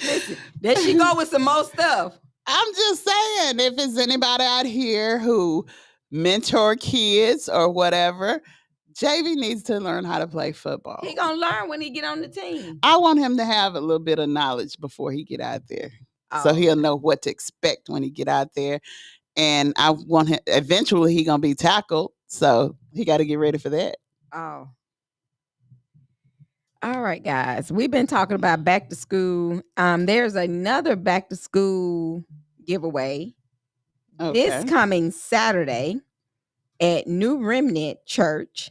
Listen, there she go with some more stuff. I'm just saying, if there's anybody out here who mentor kids or whatever, JV needs to learn how to play football. He gonna learn when he get on the team. I want him to have a little bit of knowledge before he get out there. So he'll know what to expect when he get out there. And I want him, eventually he gonna be tackled. So he got to get ready for that. Oh. All right, guys. We've been talking about back to school. There's another back to school giveaway this coming Saturday at New Remnant Church.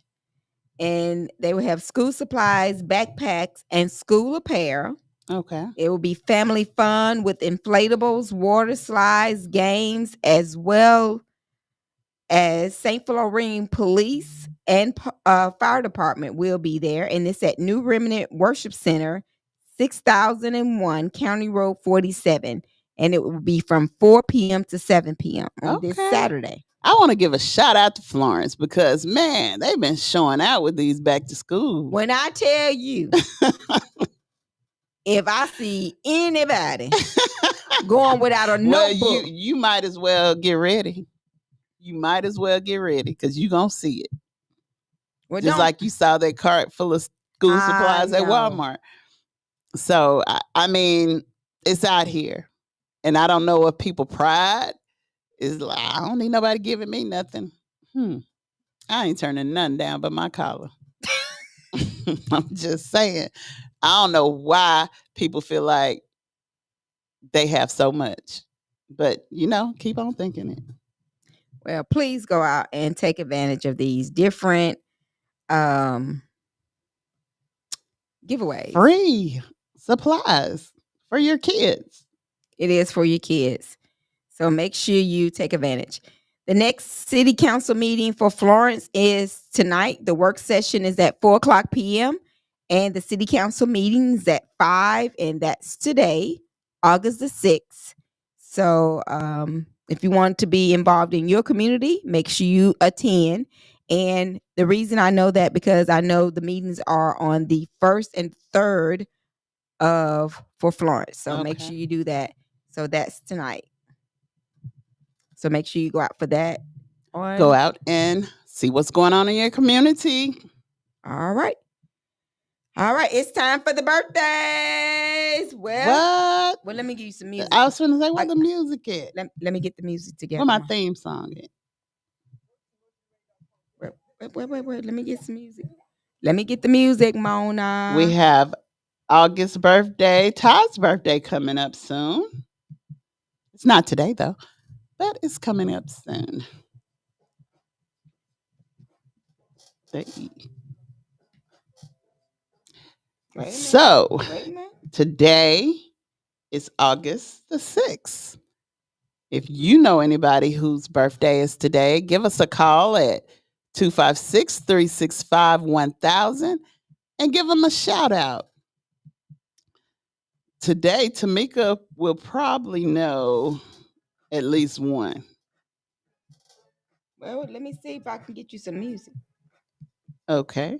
And they will have school supplies, backpacks, and school apparel. Okay. It will be family fun with inflatables, water slides, games, as well as St. Florine Police and Fire Department will be there. And it's at New Remnant Worship Center, 6001 County Road 47. And it will be from 4 p.m. to 7 p.m. on this Saturday. I want to give a shout out to Florence because, man, they've been showing out with these back to school. When I tell you, if I see anybody going without a notebook, you might as well get ready. You might as well get ready because you're going to see it. Well, just like you saw that cart full of school supplies at Walmart. So, I mean, it's out here. And I don't know if people pride is like, I don't need nobody giving me nothing. I ain't turning nothing down but my collar. I'm just saying. I don't know why people feel like they have so much. But, keep on thinking it. Well, please go out and take advantage of these different giveaways. Free supplies for your kids. It is for your kids. So make sure you take advantage. The next city council meeting for Florence is tonight. The work session is at 4:00 p.m. And the city council meeting is at 5. And that's today, August the 6th. So if you want to be involved in your community, make sure you attend. And the reason I know that because I know the meetings are on the 1st and 3rd for Florence. So make Okay. sure you do that. So that's tonight. So make sure you go out for that. Go out and see what's going on in your community. All right. All right. It's time for the birthdays. Well, What? let me give you some music. I was going to say, where the music at? Let me get the music together. Where my theme song at? Wait. Let me get some music. Let me get the music, Mona. We have August's birthday, Todd's birthday coming up soon. It's not today, though, but it's coming up soon. So, today is August the 6th. If you know anybody whose birthday is today, give us a call at 256-365-1000 and give them a shout out. Today, Tamika will probably know at least one. Well, let me see if I can get you some music. Okay.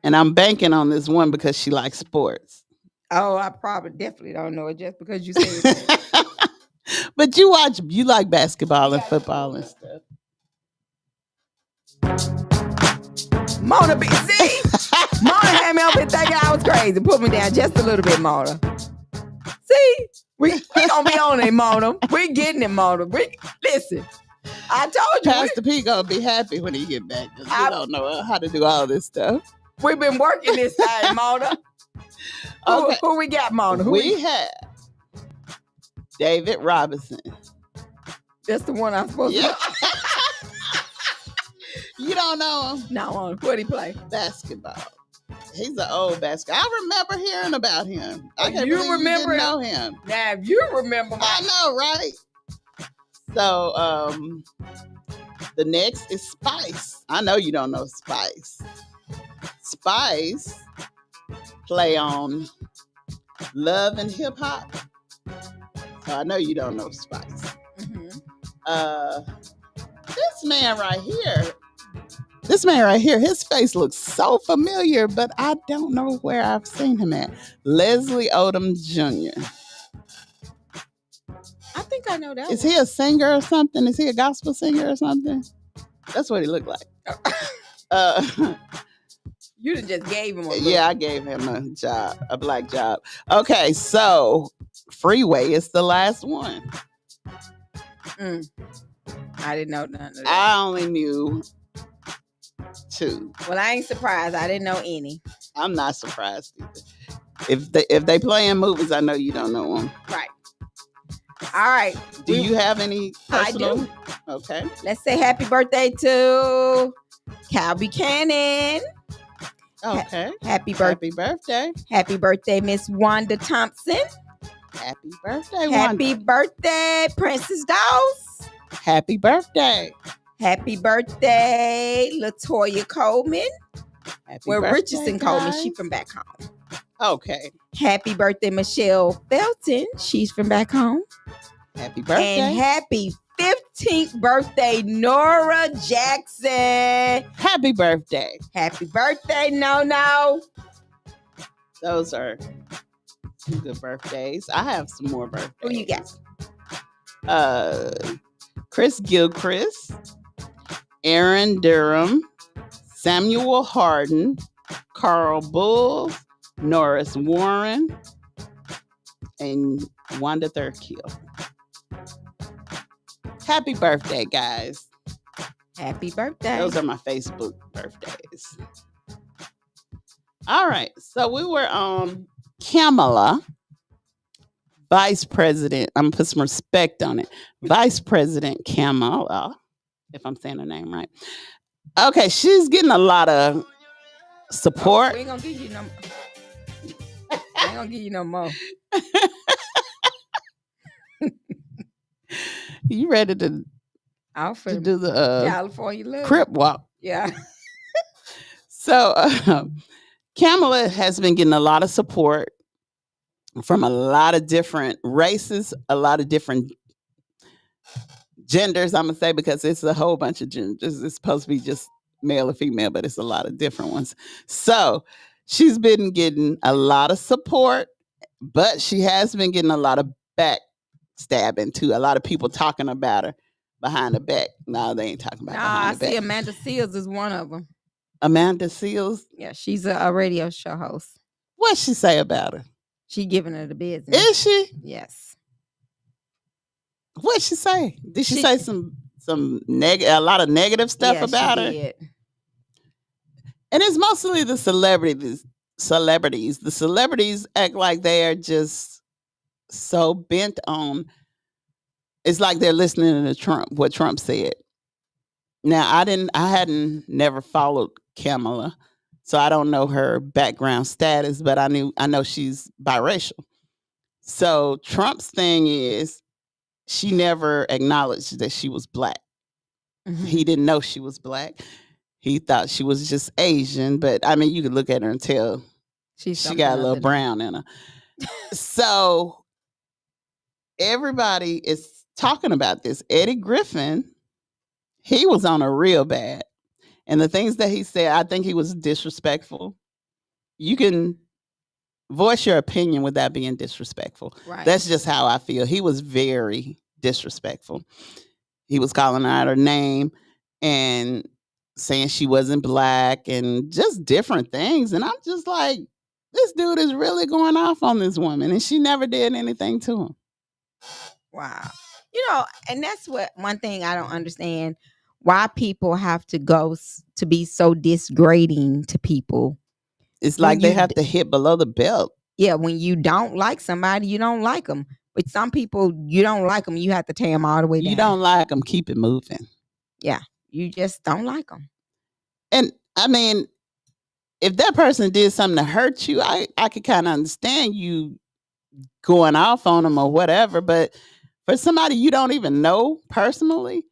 And I'm banking on this one because she likes sports. Oh, I definitely don't know it just because you said it. But you like basketball and football and stuff. Mona, see? Mona had me up here thinking I was crazy. Put me down just a little bit, Mona. See? We gonna be on it, Mona. We getting it, Mona. Listen, I told you. Pastor P gonna be happy when he get back because he don't know how to do all this stuff. We've been working this thing, Mona. Okay. Who we got, Mona? We have David Robinson. That's the one I'm supposed to know. You don't know him? No, what he play? Basketball. He's an old basketball. I remember hearing about him. I can't you believe remember you didn't know him. Now, if you remember. I know, right? So, the next is Spice. I know you don't know Spice. Spice play on Love and Hip Hop. So I know you don't know Spice. Mm-hmm. This man right here, his face looks so familiar, but I don't know where I've seen him at. Leslie Odom Jr. I think I know that. Is he a singer or something? Is he a gospel singer or something? That's what he looked like. You just gave him a look. Yeah, I gave him a black job. Okay, so Freeway is the last one. I didn't know none of that. I only knew 2. Well, I ain't surprised. I didn't know any. I'm not surprised either. If they play in movies, I know you don't know them. Right. All right. Do you have any personal? I do. Okay. Let's say happy birthday to Cal Buchanan. Okay. Happy birthday. Happy birthday, Miss Wanda Thompson. Happy birthday, Wanda. Happy birthday, Princess Dawes. Happy birthday. Happy birthday, Latoya Coleman. Richardson Coleman. She's from back home. Okay. Happy birthday, Michelle Felton. She's from back home. Happy birthday. And happy 15th birthday, Nora Jackson. Happy birthday. Happy birthday, No. Those are some good birthdays. I have some more birthdays. Who you got? Chris Gilchrist, Aaron Durham, Samuel Harden, Carl Bull, Norris Warren, and Wanda Thurkill. Happy birthday, guys. Happy birthday. Those are my Facebook birthdays. All right. So we were on Kamala, Vice President. I'm going to put some respect on it. Vice President Kamala, if I'm saying her name right. Okay. She's getting a lot of support. We ain't going to give you no more. I ain't going to give you no more. You ready to do the California love. Crip walk? Yeah. So Kamala has been getting a lot of support from a lot of different races, a lot of different genders, I'm gonna say, because it's a whole bunch of genders. It's supposed to be just male or female, but it's a lot of different ones. So she's been getting a lot of support, but she has been getting a lot of backstabbing too. A lot of people talking about her behind the back. No, they ain't talking about behind I the back. see Amanda Seals is one of them. Amanda Seals. Yeah, she's a radio show host. What'd she say about her? She giving her the business. Is she? Yes. What'd she say? Did she say some a lot of negative stuff about her? Did. And it's mostly the celebrities. The celebrities act like they are just so bent on. It's like they're listening to Trump, what Trump said. Now, I hadn't never followed Kamala, so I don't know her background status, but I know she's biracial. So Trump's thing is she never acknowledged that she was black. Mm-hmm. He didn't know she was black. He thought she was just Asian, but I mean, you could look at her and tell she got a little brown in her. So everybody is talking about this. Eddie Griffin, he was on a real bad. And the things that he said, I think he was disrespectful. You can voice your opinion without being disrespectful. Right. That's just how I feel. He was very disrespectful. He was calling out her name and saying she wasn't black and just different things. And I'm just like, this dude is really going off on this woman, and she never did anything to him. Wow. And that's one thing I don't understand, why people have to go to be so disgrading to people. It's like they have to hit below the belt. Yeah, when you don't like somebody, you don't like them. But some people, you don't like them, you have to tear them all the way down. You don't like them, keep it moving. Yeah, you just don't like them. And I mean, if that person did something to hurt you, I could kind of understand you going off on them or whatever. But for somebody you don't even know personally,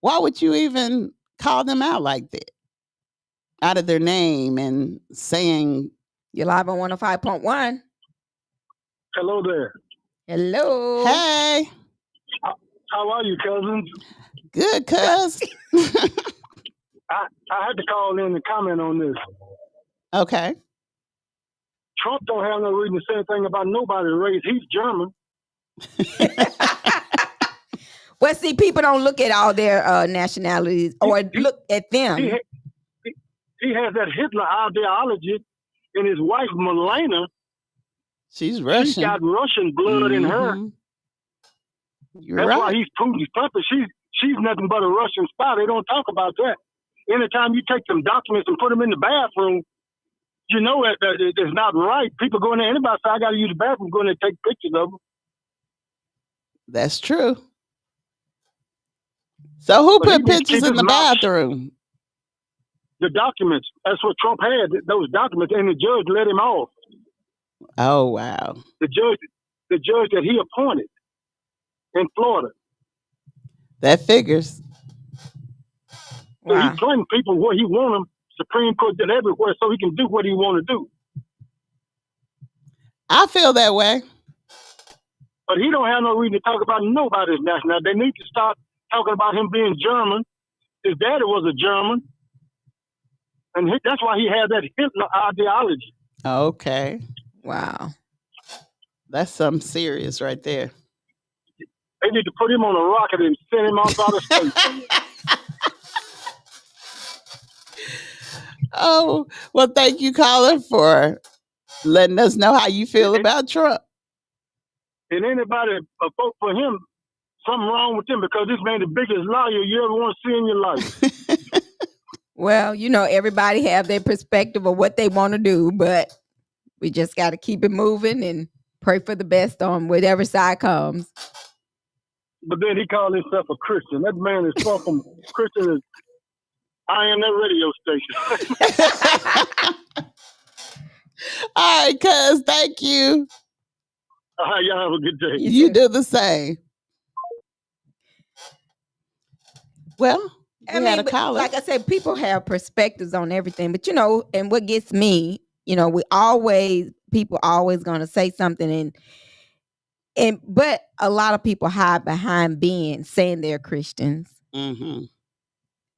why would you even call them out like that? Out of their name and saying... You're live on 105.1. Hello there. Hello. Hey. How are you, cousins? Good, cuz. I had to call in and comment on this. Okay. Trump don't have no reason to say anything about nobody's race. He's German. Well, see, people don't look at all their nationalities or look at them. He has that Hitler ideology, and his wife, Melania, she's Russian. She's got Russian blood in her. That's why he's Putin's puppet. She's nothing but a Russian spy. They don't talk about that. Anytime you take some documents and put them in the bathroom, you know that it's not right. People go in there, anybody say, I got to use the bathroom, go in there and take pictures of them. That's true. So who put pictures in the bathroom? The documents. That's what Trump had, those documents, and the judge let him off. Oh, wow. The judge that he appointed in Florida. That figures. So he's putting people where he want them. Supreme Court did everywhere so he can do what he want to do. I feel that way. But he don't have no reason to talk about nobody's nationality. They need to start talking about him being German. His daddy was a German. And that's why he had that Hitler ideology. Okay. Wow. That's something serious right there. They need to put him on a rocket and send him off out of space. Oh, well, thank you, caller, for letting us know how you feel about Trump. And anybody vote for him, something wrong with him, because this man the biggest liar you ever want to see in your life. Well, everybody have their perspective of what they want to do, but we just got to keep it moving and pray for the best on whatever side comes. But then he called himself a Christian. That man is far from Christian. I am that radio station. All right, cuz, thank you. Y'all have a good day. You do the same. Well, had a caller. Like I said, people have perspectives on everything, but and what gets me, people always gonna say something, and But a lot of people hide behind saying they're Christians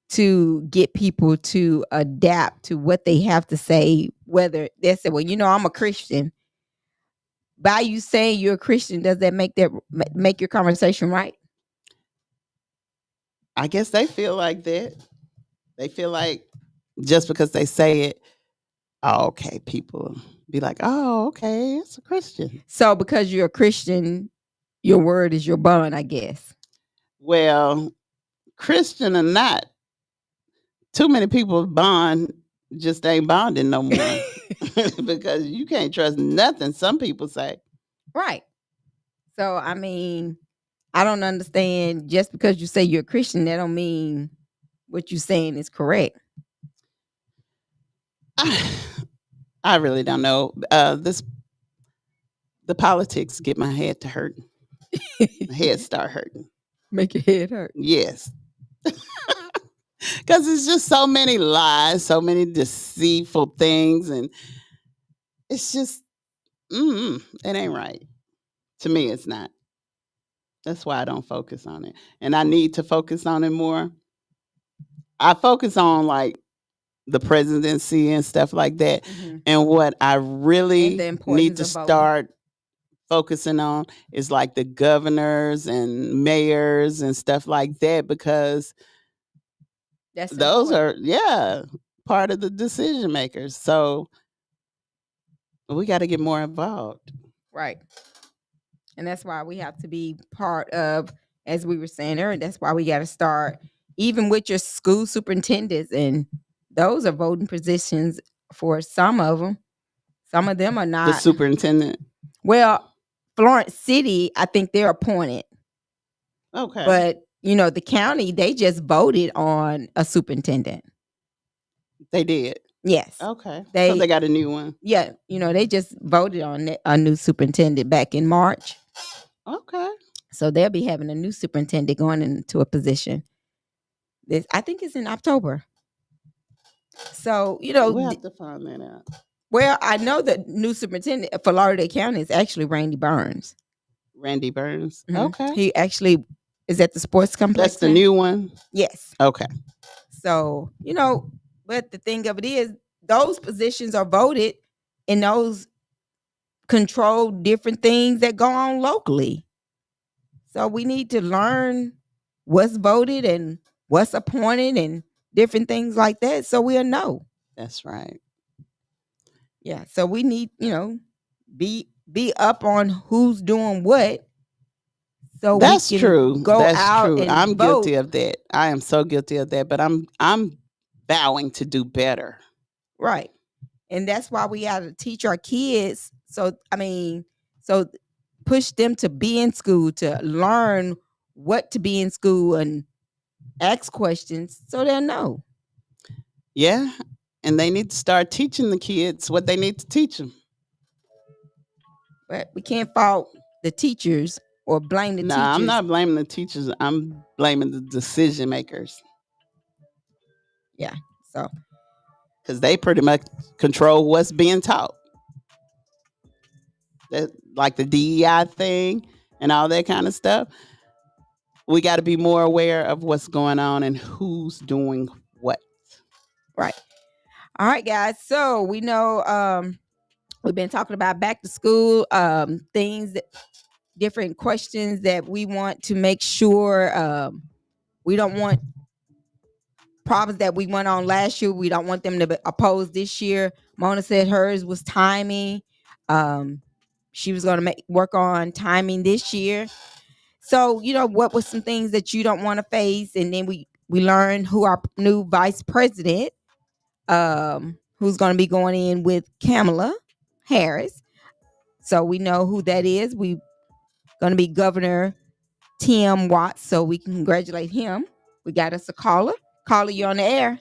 to get people to adapt to what they have to say. Whether they say, "Well, I'm a Christian." By you saying you're a Christian, does that make your conversation right? I guess they feel like that. They feel like just because they say it, oh, okay, people be like, oh, okay, it's a Christian. So because you're a Christian, your word is your bond, I guess. Well, Christian or not, too many people bond just ain't bonding no more because you can't trust nothing some people say. Right. So, I mean, I don't understand, just because you say you're a Christian, that don't mean what you're saying is correct. I really don't know. The politics get my head to hurting. My head start hurting. Make your head hurt. Yes. Because it's just so many lies, so many deceitful things, and it's just, it ain't right. To me, it's not. That's why I don't focus on it. And I need to focus on it more. I focus on like the presidency and stuff like that. And what I really need to start focusing on is like the governors and mayors and stuff like that, because those are part of the decision makers. So we got to get more involved. Right. And that's why we have to be part of, as we were saying earlier, that's why we got to start even with your school superintendents, and those are voting positions for some of them. Some of them are not. The superintendent. Well, Florence City, I think they're appointed. Okay. But, the county, they just voted on a superintendent. They did? Yes. Okay. So they got a new one? Yeah. They just voted on a new superintendent back in March. Okay. So they'll be having a new superintendent going into a position. I think it's in October. So, we'll have to find that out. Well, I know the new superintendent for Lauderdale County is actually Randy Burns. Randy Burns? Mm-hmm. Okay. He actually is at the sports complex. That's the new one? Yes. Okay. So, but the thing of it is, those positions are voted, and those control different things that go on locally. So we need to learn what's voted and what's appointed and different things like that, so we'll know. That's right. Yeah. So we need, be up on who's doing what. So that's we can true. Go that's out true. and I'm vote. Guilty of that. I am so guilty of that. But I'm vowing to do better. Right. And that's why we got to teach our kids. So push them to be in school, to learn what to be in school and ask questions so they'll know. Yeah. And they need to start teaching the kids what they need to teach them. But we can't fault the teachers or blame the teachers. I'm not blaming the teachers. I'm blaming the decision makers. Yeah. So. Because they pretty much control what's being taught. Like the DEI thing and all that kind of stuff. We got to be more aware of what's going on and who's doing what. Right. All right, guys. So we know we've been talking about back to school, things, different questions that we want to make sure we don't want problems that we went on last year. We don't want them to oppose this year. Mona said hers was timing. She was going to work on timing this year. So, what were some things that you don't want to face? And then we learned who our new vice president, who's going to be going in with Kamala Harris. So we know who that is. We going to be Governor Tim Watts. So we can congratulate him. We got us a caller. Caller, you on the air.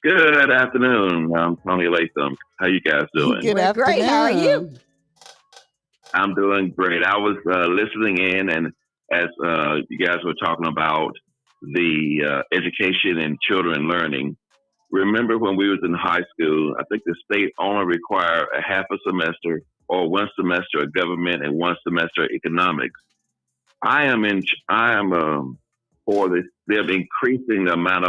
Good afternoon. I'm Tony Latham. How you guys doing? Good afternoon. Great. How are you? I'm doing great. I was listening in, and as you guys were talking about the education and children learning, remember when we was in high school, I think the state only required a half a semester or 1 semester of government and 1 semester of economics. I am for this. They're increasing the amount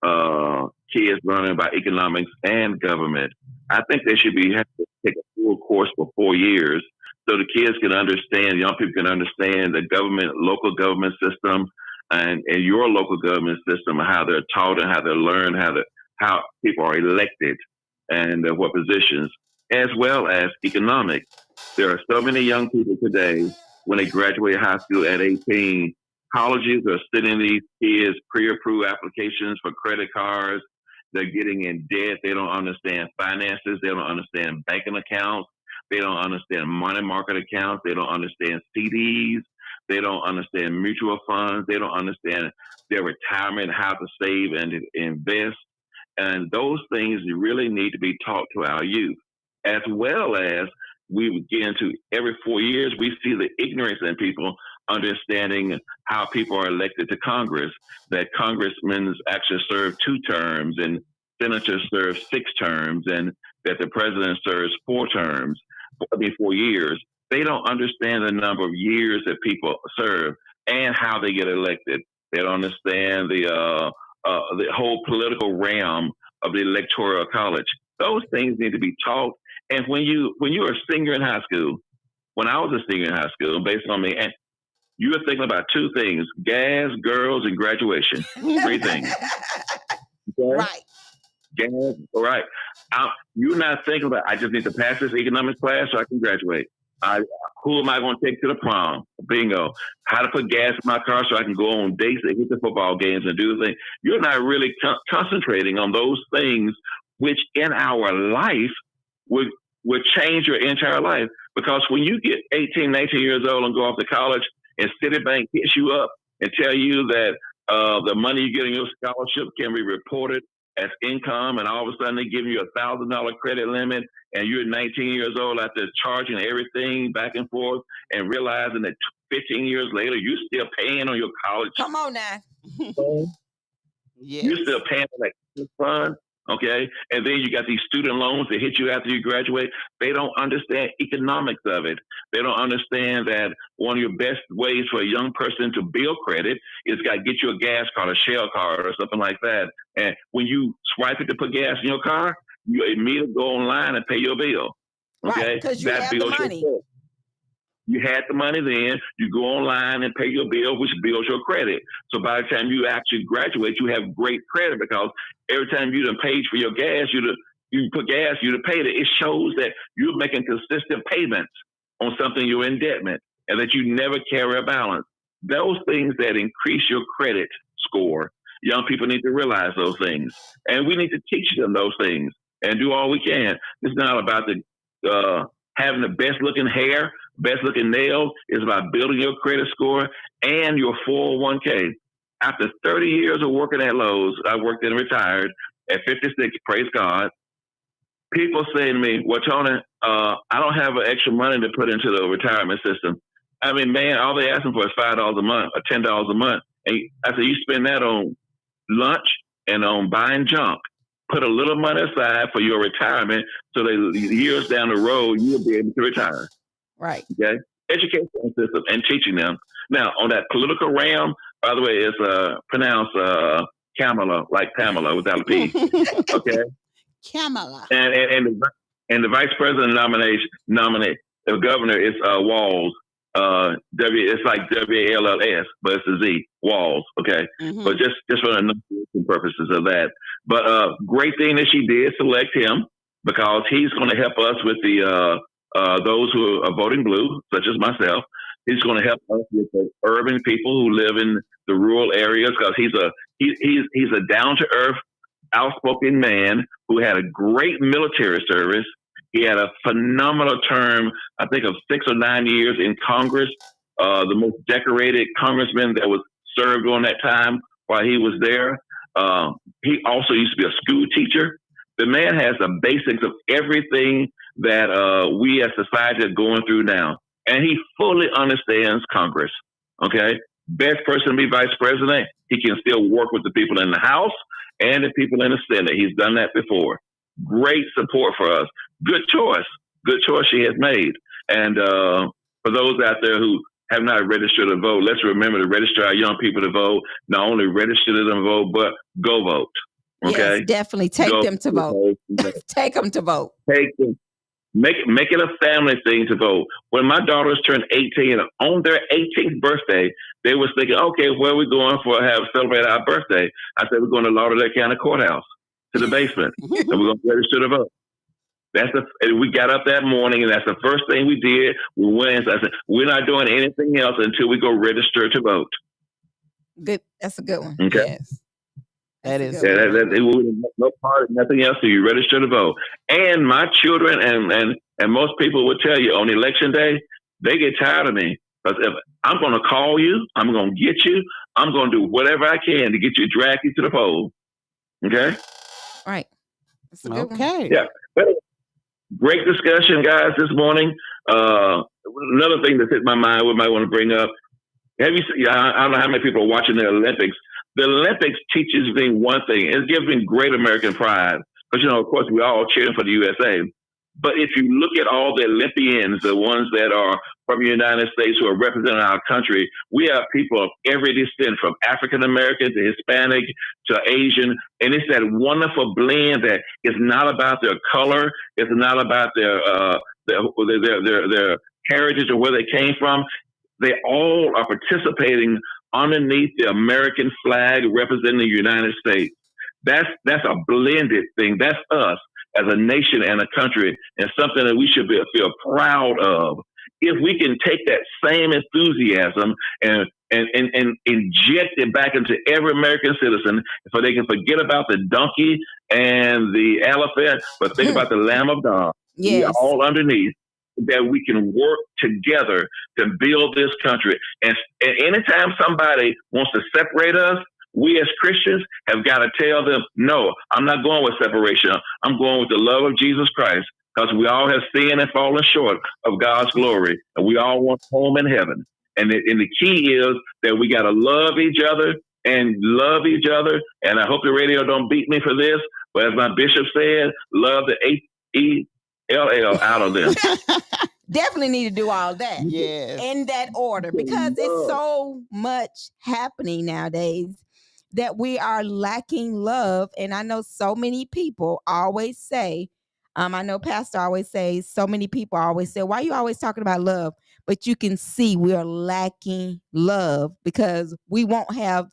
of kids learning about economics and government. I think they should have to take a full course for 4 years so the kids can understand, young people can understand the government, local government system, and your local government system, and how they're taught and how they learn, how people are elected and what positions, as well as economics. There are so many young people today when they graduate high school at 18. Colleges are sending these kids pre-approved applications for credit cards. They're getting in debt. They don't understand finances. They don't understand banking accounts. They don't understand money market accounts. They don't understand CDs. They don't understand mutual funds. They don't understand their retirement, how to save and invest. And those things really need to be taught to our youth, as well as we get into every 4 years, we see the ignorance in people understanding how people are elected to Congress, that congressmen actually serve 2 terms and senators serve 6 terms, and that the president serves 4 terms, 4 years. They don't understand the number of years that people serve and how they get elected. They don't understand the whole political realm of the electoral college. Those things need to be taught. And when you are a senior in high school, when I was a senior in high school, based on me, and you were thinking about 2 things: gas, girls, and graduation. 3 things. Okay? Right. Gas, all right. You're not thinking about, I just need to pass this economics class so I can graduate. Who am I going to take to the prom? Bingo. How to put gas in my car so I can go on dates and hit the football games and do the thing. You're not really concentrating on those things, which in our life would change your entire life. Because when you get 18, 19 years old and go off to college and Citibank hits you up and tell you that the money you get in your scholarship can be reported as income, and all of a sudden they give you $1,000 credit limit, and you're 19 years old after charging everything back and forth and realizing that 15 years later you're still paying on your college. Come on now. Yes. You're still paying for that fund. Okay. And then you got these student loans that hit you after you graduate. They don't understand economics of it. They don't understand that one of your best ways for a young person to build credit is got to get you a gas card, a Shell card, or something like that. And when you swipe it to put gas in your car, you immediately go online and pay your bill. Okay. Right, because you have the money. You had the money then, you go online and pay your bill, which builds your credit. So by the time you actually graduate, you have great credit, because every time you done paid for your gas, you put gas, you done paid it. It shows that you're making consistent payments on something you're in debt, and that you never carry a balance. Those things that increase your credit score, young people need to realize those things. And we need to teach them those things and do all we can. It's not about having the best looking hair, best looking nails. Is about building your credit score and your 401k. After 30 years of working at Lowe's, I worked and retired at 56, praise God. People say to me, well, Tony, I don't have extra money to put into the retirement system. I mean, man, all they asking for is $5 a month or $10 a month. And I said, you spend that on lunch and on buying junk. Put a little money aside for your retirement so that years down the road, you'll be able to retire. Right. Okay. Education system and teaching them. Now, on that political realm, by the way, it's pronounced Kamala, like Pamela without a P. Okay. Kamala. And the vice president nominate the governor is Walls. It's like WALLS, but it's a Z. Walls. Okay. Mm-hmm. But just for the purposes of that. But great thing that she did select him, because he's going to help us with the those who are voting blue, such as myself. He's going to help us with the urban people who live in the rural areas, because he's a down to earth, outspoken man who had a great military service. He had a phenomenal term, I think, of 6 or 9 years in Congress. The most decorated congressman that was served during that time while he was there. He also used to be a school teacher. The man has the basics of everything that we as society are going through now. And he fully understands Congress. Okay? Best person to be vice president. He can still work with the people in the House and the people in the Senate. He's done that before. Great support for us. Good choice. good choice she has made. And for those out there who have not registered to vote, let's remember to register our young people to vote. Not only register them to vote, but go vote. Okay? Yes, definitely take them to vote. Take them to vote. Take them. Make it a family thing to vote. When my daughters turned 18, on their 18th birthday, they was thinking, okay, where are we going for celebrate our birthday? I said, we're going to Lauderdale County Courthouse to the basement, and we're going to register to vote. We got up that morning, and that's the first thing we did. We went. I said, we're not doing anything else until we go register to vote. Good. That's a good one. Okay. Yes. That is No part, nothing else. So you register to vote. And my children and most people would tell you on election day, they get tired of me because if I'm going to call you, I'm going to get you, I'm going to do whatever I can to get you, drag you to the poll. Okay. Right. That's a good one. Yeah. Great discussion, guys, this morning. Another thing that hit my mind, we might want to bring up. Have you seen, I don't know how many people are watching the Olympics. The Olympics teaches me one thing. It gives me great American pride. Because, of course, we're all cheering for the USA. But if you look at all the Olympians, the ones that are from the United States who are representing our country, we have people of every descent, from African American to Hispanic to Asian. And it's that wonderful blend that it's not about their color. It's not about their heritage or where they came from. They all are participating underneath the American flag representing the United States. That's a blended thing. That's us as a nation and a country, and something that we should feel proud of. If we can take that same enthusiasm and inject it back into every American citizen, so they can forget about the donkey and the elephant, but think about the Lamb of God. Yes. We are all underneath, that we can work together to build this country. And anytime somebody wants to separate us, we as Christians have got to tell them, no, I'm not going with separation. I'm going with the love of Jesus Christ, because we all have sinned and fallen short of God's glory, and we all want home in heaven. And the key is that we got to love each other and love each other. And I hope the radio don't beat me for this, but as my bishop said, love the H-E-L-L out of them. Definitely need to do all that. Yes. In that order, because it's so much happening nowadays that we are lacking love. And I know so many people always say, I know Pastor always says, so many people always say, why are you always talking about love? But you can see we are lacking love, because we won't have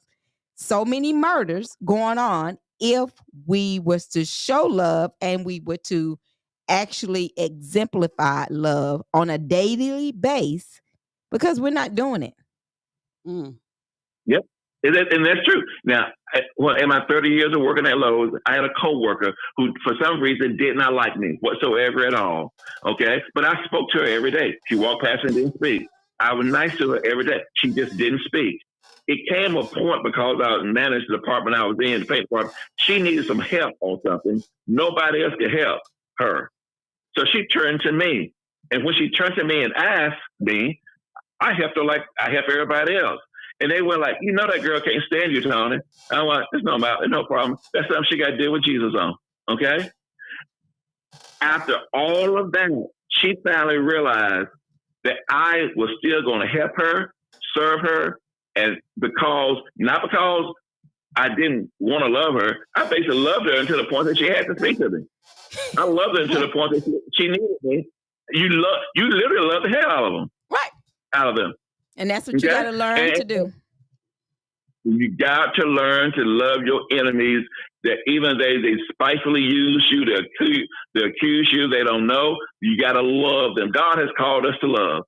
so many murders going on if we was to show love and we were to actually exemplify love on a daily basis, because we're not doing it. Yep. And that's true. Now, in my 30 years of working at Lowe's, I had a coworker who, for some reason, did not like me whatsoever at all. Okay? But I spoke to her every day. She walked past and didn't speak. I was nice to her every day. She just didn't speak. It came a point, because I managed the department I was in, the paint department, she needed some help on something. Nobody else could help her. So she turned to me. And when she turned to me and asked me, I helped her like I help everybody else. And they were like, that girl can't stand you, Tony. I'm like, it's no problem. That's something she got to deal with Jesus on. Okay? After all of that, she finally realized that I was still going to help her, serve her, and not because I didn't want to love her, I basically loved her until the point that she had to speak to me. I loved her until the point that she needed me. You literally love the hell out of them. Right. Out of them. And that's what you got to learn to do. You got to learn to love your enemies, that even they spitefully use you, they accuse you, they don't know. You got to love them. God has called us to love.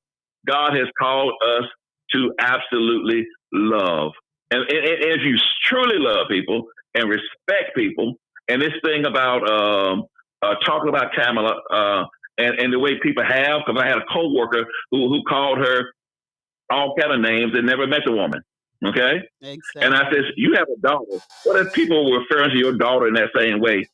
God has called us to absolutely love. And if you truly love people and respect people, and this thing about talking about Kamala and the way people have, because I had a coworker who called her all kind of names and never met the woman. Okay? Exactly. And I said, you have a daughter. What if people were referring to your daughter in that same way?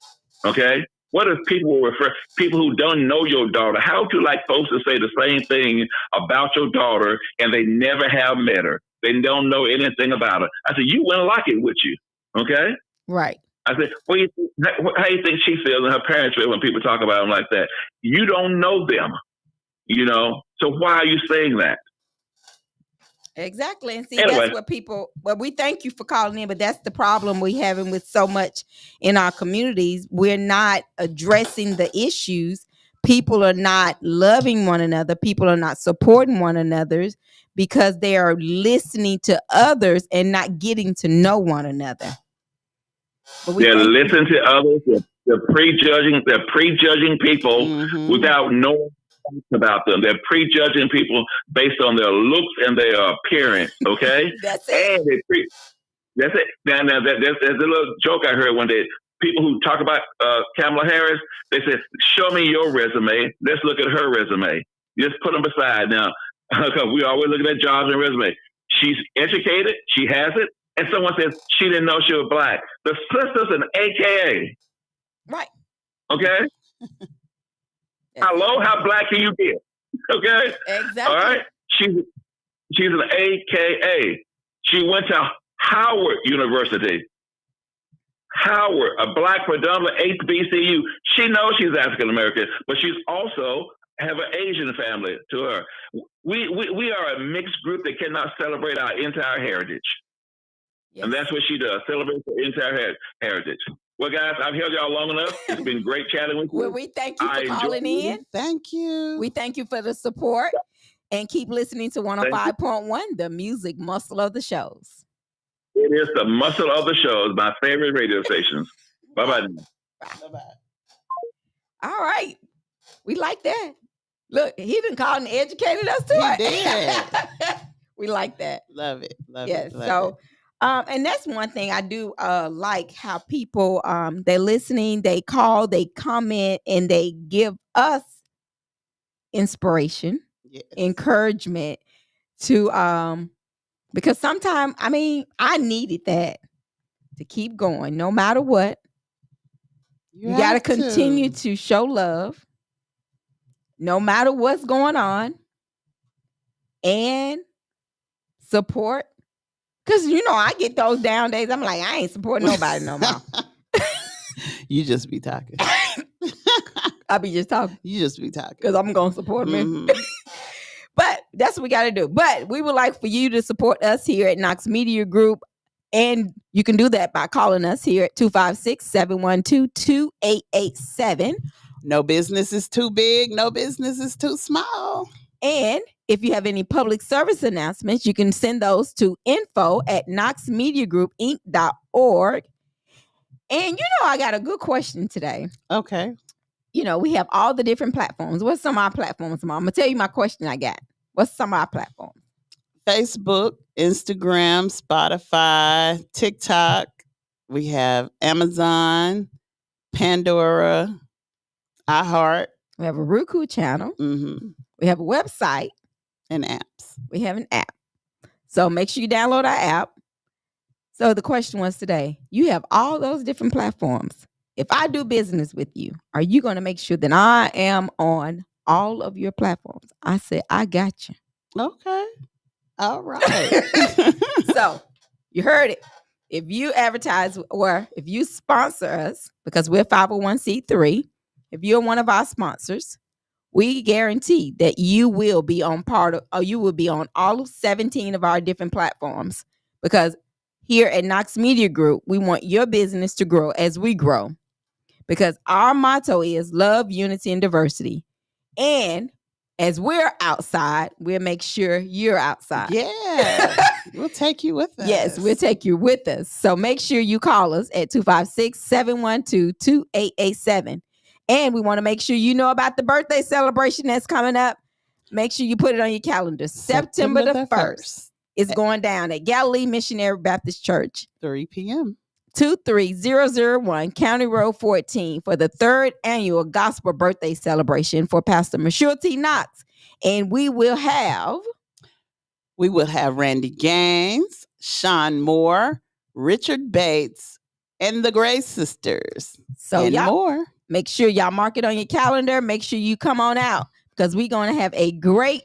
Okay? What if people who don't know your daughter, how would you like folks to say the same thing about your daughter and they never have met her? They don't know anything about her. I said, you wouldn't like it, would you? Okay? Right. I said, how do you think she feels and her parents feel when people talk about them like that? You don't know them, so why are you saying that? Exactly. And see, anyway, that's what people, well, we thank you for calling in, but that's the problem we having with so much in our communities. We're not addressing the issues. People are not loving one another. People are not supporting one another because they are listening to others and not getting to know one another. But they're listening to others. They're prejudging people without knowing about them. They're prejudging people based on their looks and their appearance. Okay, that's it. And that's it. Now there's a little joke I heard one day. People who talk about Kamala Harris, they said, "Show me your resume. Let's look at her resume. Just put them beside." Now, we always looking at jobs and resume. She's educated. She has it. And someone says she didn't know she was black. The sister's an AKA. Right. Okay. Hello, how black can you get? Okay. Exactly. All right. She's an AKA. She went to Howard University. Howard, a black predominant HBCU. She knows she's African American, but she's also have an Asian family to her. We are a mixed group that cannot celebrate our entire heritage. Yes. And that's what she does, celebrate the entire heritage. Well, guys, I've held y'all long enough. It's been great chatting with you. Well, we thank you for calling in. Thank you. We thank you for the support. And keep listening to 105.1, the music muscle of the shows. It is the muscle of the shows, my favorite radio stations. Bye-bye. Bye-bye. All right. We like that. Look, he done called and educated us too. He did. We like that. Love it. Love yes. it. Love so, it. And that's one thing I do like how people, they're listening, they call, they comment, and they give us inspiration, encouragement to, because sometimes, I needed that to keep going no matter what. You got to continue to show love no matter what's going on and support. Because, I get those down days. I'm like, I ain't supporting nobody no more. You just be talking. I be just talking. You just be talking. Because I'm going to support them. But that's what we got to do. But we would like for you to support us here at Knox Media Group. And you can do that by calling us here at 256-712-2887. No business is too big. No business is too small. And if you have any public service announcements, you can send those to info@knoxmediagroupinc.org. And I got a good question today. Okay. We have all the different platforms. What's some of our platforms, Mom? I'm going to tell you my question I got. What's some of our platforms? Facebook, Instagram, Spotify, TikTok. We have Amazon, Pandora, iHeart. We have a Roku channel. Mm-hmm. We have a website. And apps. We have an app. So make sure you download our app. So the question was today, you have all those different platforms. If I do business with you, are you going to make sure that I am on all of your platforms? I said, I got you. Okay. All right. So you heard it. If you advertise or if you sponsor us, because we're 501c3, if you're one of our sponsors, we guarantee that you will be on you will be on all of 17 of our different platforms, because here at Knox Media Group, we want your business to grow as we grow, because our motto is love, unity, and diversity. And as we're outside, we'll make sure you're outside. Yeah. We'll take you with us. Yes, we'll take you with us. So make sure you call us at 256-712-2887. And we want to make sure you know about the birthday celebration that's coming up. Make sure you put it on your calendar. September the 1st. It's going down at Galilee Missionary Baptist Church. 3 p.m. 23001 County Road 14 for the 3rd annual gospel birthday celebration for Pastor Michelle T. Knox. And we will have Randy Gaines, Sean Moore, Richard Bates, and the Grace Sisters. So and more. Make sure y'all mark it on your calendar. Make sure you come on out, because we're going to have a great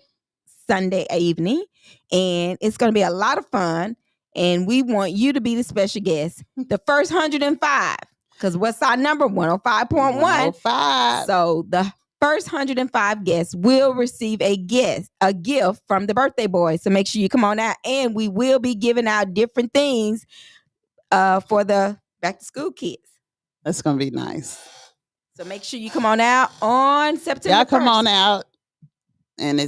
Sunday evening, and it's going to be a lot of fun. and we want you to be the special guest. The first 105, because what's our number? 105.1. 105. So the first 105 guests will receive a gift from the birthday boy. So make sure you come on out, and we will be giving out different things for the back to school kids. That's gonna be nice. So make sure you come on out on September 1st. Y'all come on out, and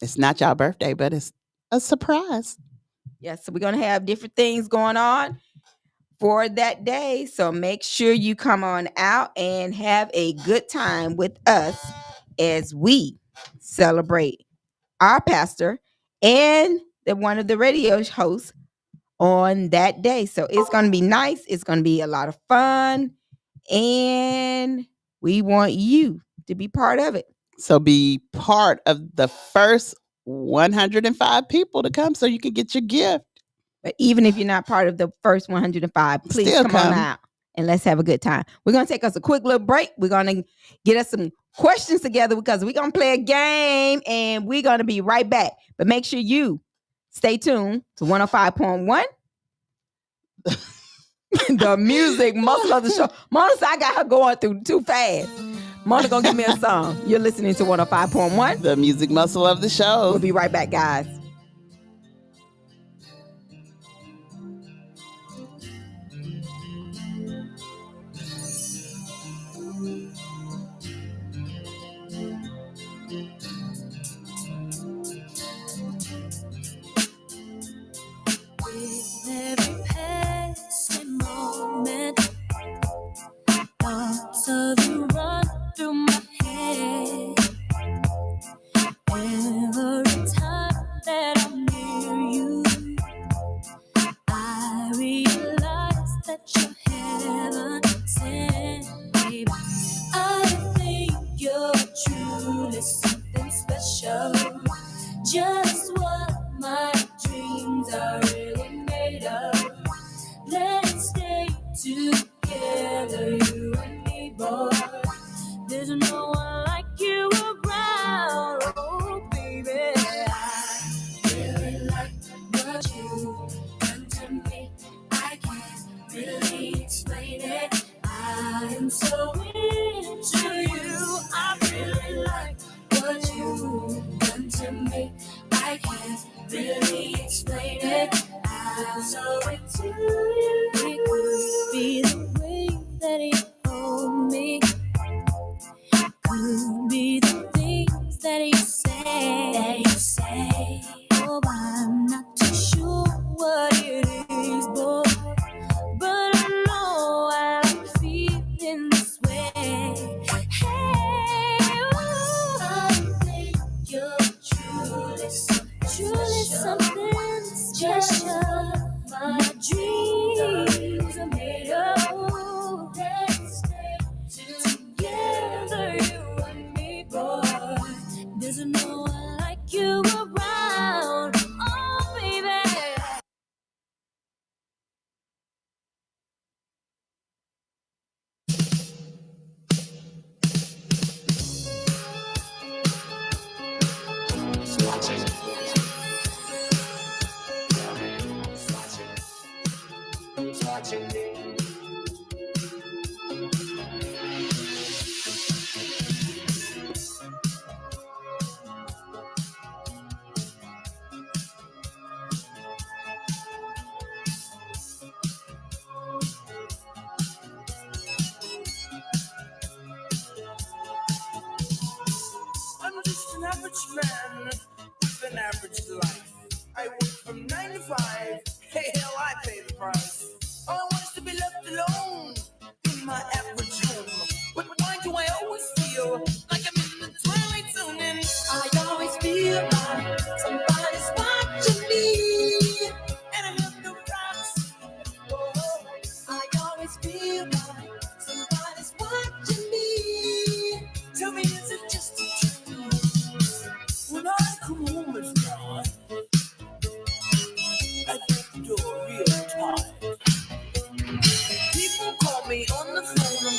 it's not y'all birthday, but it's a surprise. Yes, so we're gonna have different things going on for that day. So make sure you come on out and have a good time with us as we celebrate our pastor and one of the radio hosts on that day. So it's going to be nice. It's going to be a lot of fun. And we want you to be part of it. So be part of the first 105 people to come so you can get your gift. But even if you're not part of the first 105, please Still come on out and let's have a good time. We're going to take us a quick little break. We're going to get us some questions together because we're going to play a game and we're going to be right back. But make sure you stay tuned to 105.1. The music muscle of the show. Mona said I got her going through too fast. Mona gonna give me a song. You're listening to 105.1. The music muscle of the show. We'll be right back, guys. With every passing moment, thoughts of you run through my head. Every time that I'm near you, I realize that you're heaven sent, baby. I think you're truly something special, just what my dreams are really made of. Let's stay together, you and me, boy. There's no one like you around, oh baby. I really like what you've done to me. I can't really explain it. I am so into you. I really like what you've done to me. I can't really explain it. I'm so into you. It could be the way that you hold me. Could be the things that you say. Oh, I'm not too sure what it is, boy. But I know I'm feeling this way. Hey, ooh, I think you're truly something special. My dreams are made of. Let's stay together, you and me, boy. There's no one like you around, oh baby. I'm just an average man with an average life. I work from 9 to 5. Hey, hell, I pay the price. All I want is to be left alone in my average home. But why do I always feel like I'm in the twilight zone? And I always feel like somebody's watching me. And I have no props. Oh, I always feel like somebody's watching me. Tell me, is it just a dream? When I come home at night, I get the door real tight. People call me on the phone, I'm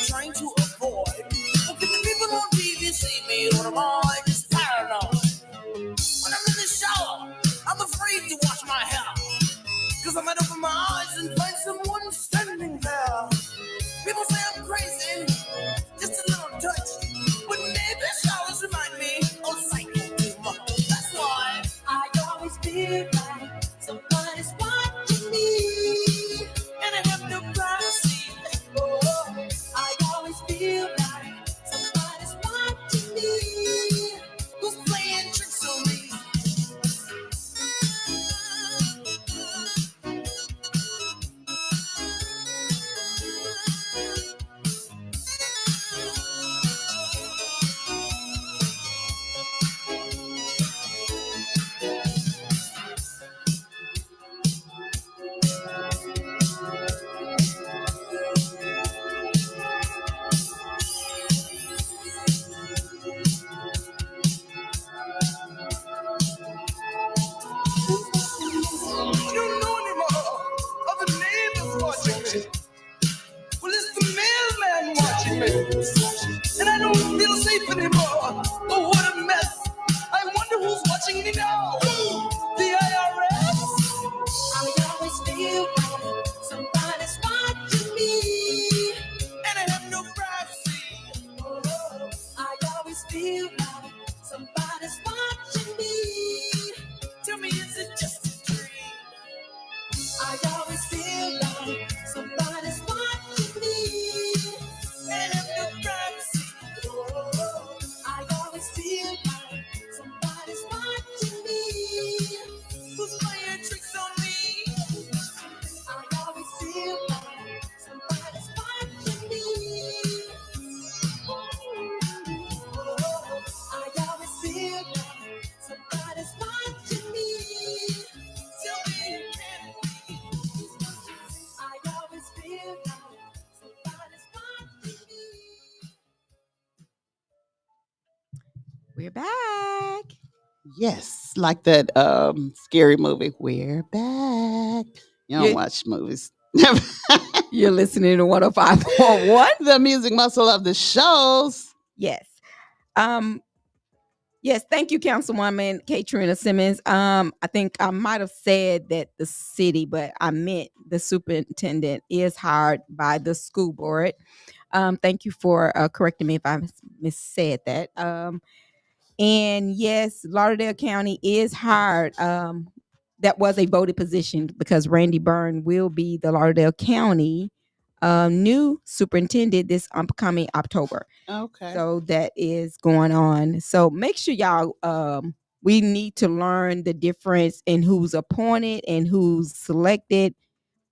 Yes, like that scary movie. We're back. You don't You- watch movies. You're listening to 105.1. The music muscle of the shows. Yes. Um, yes, thank you, Councilwoman Katrina Simmons. I think I might have said that the city, but I meant the superintendent is hired by the school board. Thank you for correcting me if I missaid that. And yes, Lauderdale County is hired. That was a voted position because Randy Byrne will be the Lauderdale County new superintendent this upcoming October. Okay. So that is going on. So make sure y'all we need to learn the difference in who's appointed and who's selected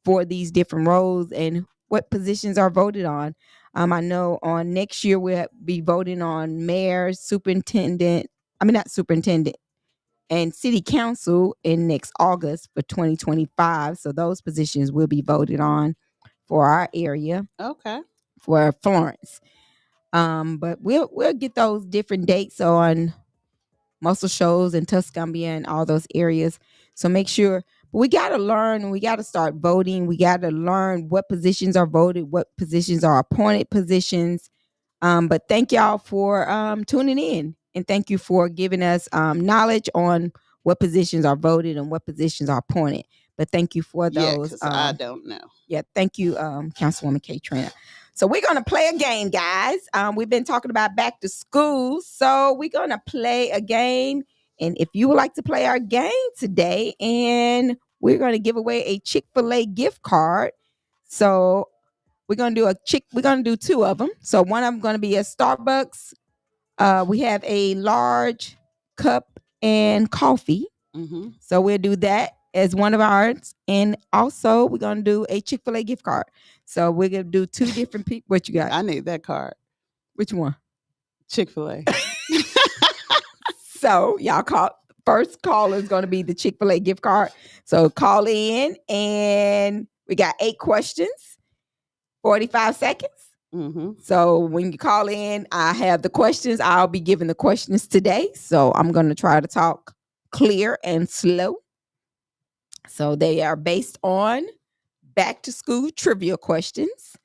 for these different roles and what positions are voted on. I know on next year we'll be voting on mayor, superintendent, not superintendent, and city council in next August for 2025. So those positions will be voted on for our area, Okay. for Florence. But we'll get those different dates on Muscle Shoals and Tuscumbia and all those areas. So make sure. But we got to learn. We got to start voting. We got to learn what positions are voted, what positions are appointed positions. But thank y'all for tuning in, and thank you for giving us knowledge on what positions are voted and what positions are appointed. But thank you for those. Yeah, because I don't know. Yeah, thank you, Councilwoman Katrina. So we're gonna play a game, guys. We've been talking about back to school, so we're gonna play a game. And if you would like to play our game today, and we're gonna give away a Chick-fil-A gift card. So we're gonna do two of them. So one of them gonna be a Starbucks. We have a large cup and coffee. Mm-hmm. So we'll do that as one of ours. And also we're gonna do a Chick-fil-A gift card. So we're gonna do two different people. What you got? I need that card. Which one? Chick-fil-A. So y'all first call is gonna be the Chick-fil-A gift card. So call in, and we got 8 questions, 45 seconds. Mm-hmm. So when you call in, I have the questions. I'll be giving the questions today. So I'm going to try to talk clear and slow. So they are based on back to school trivia questions.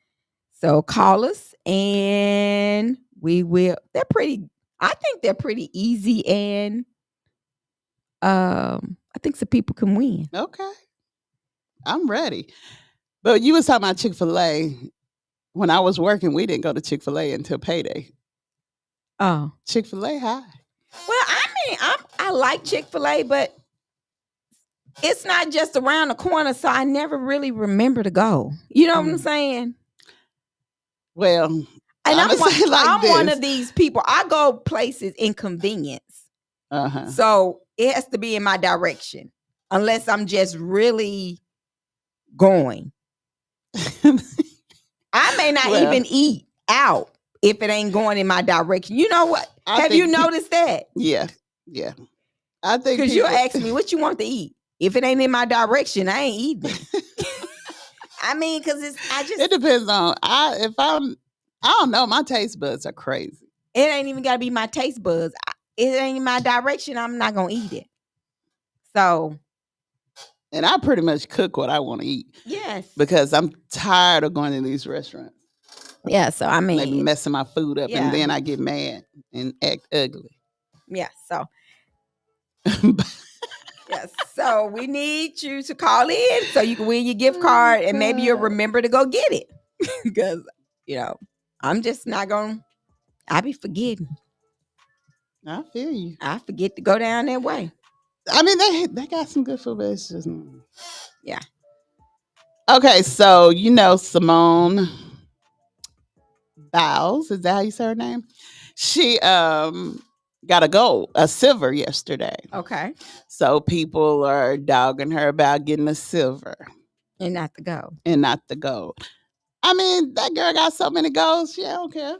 So call us and they're pretty, I think they're pretty easy, and I think some people can win. Okay. I'm ready. But you was talking about Chick-fil-A. When I was working, we didn't go to Chick-fil-A until payday. Oh. Chick-fil-A high. Well, I mean, I like Chick-fil-A, but it's not just around the corner, so I never really remember to go. You know what I'm saying? Well, and I'm one of these people. I go places in convenience. Uh-huh. So it has to be in my direction, unless I'm just really going. I may not even eat out if it ain't going in my direction. You know what? Have you noticed that? Yeah. Yeah. I think because you'll ask me what you want to eat. If it ain't in my direction, I ain't eating. I mean, because it depends on I don't know. My taste buds are crazy. It ain't even gotta be my taste buds. It ain't in my direction. I'm not gonna eat it. So, and I pretty much cook what I want to eat. Yes, because I'm tired of going to these restaurants. Yeah, so I mean, they be messing my food up, and then I get mad and act ugly. Yeah, so. Yes, so we need you to call in so you can win your gift card, and maybe you'll remember to go get it. Because, I'm just not going. I be forgetting. I feel you. I forget to go down that way. I mean, they got some good food, but it's just yeah. Okay, so Simone Biles, is that how you say her name? She got a silver yesterday. Okay. So people are dogging her about getting a silver. And not the gold. I mean, that girl got so many golds, she don't care.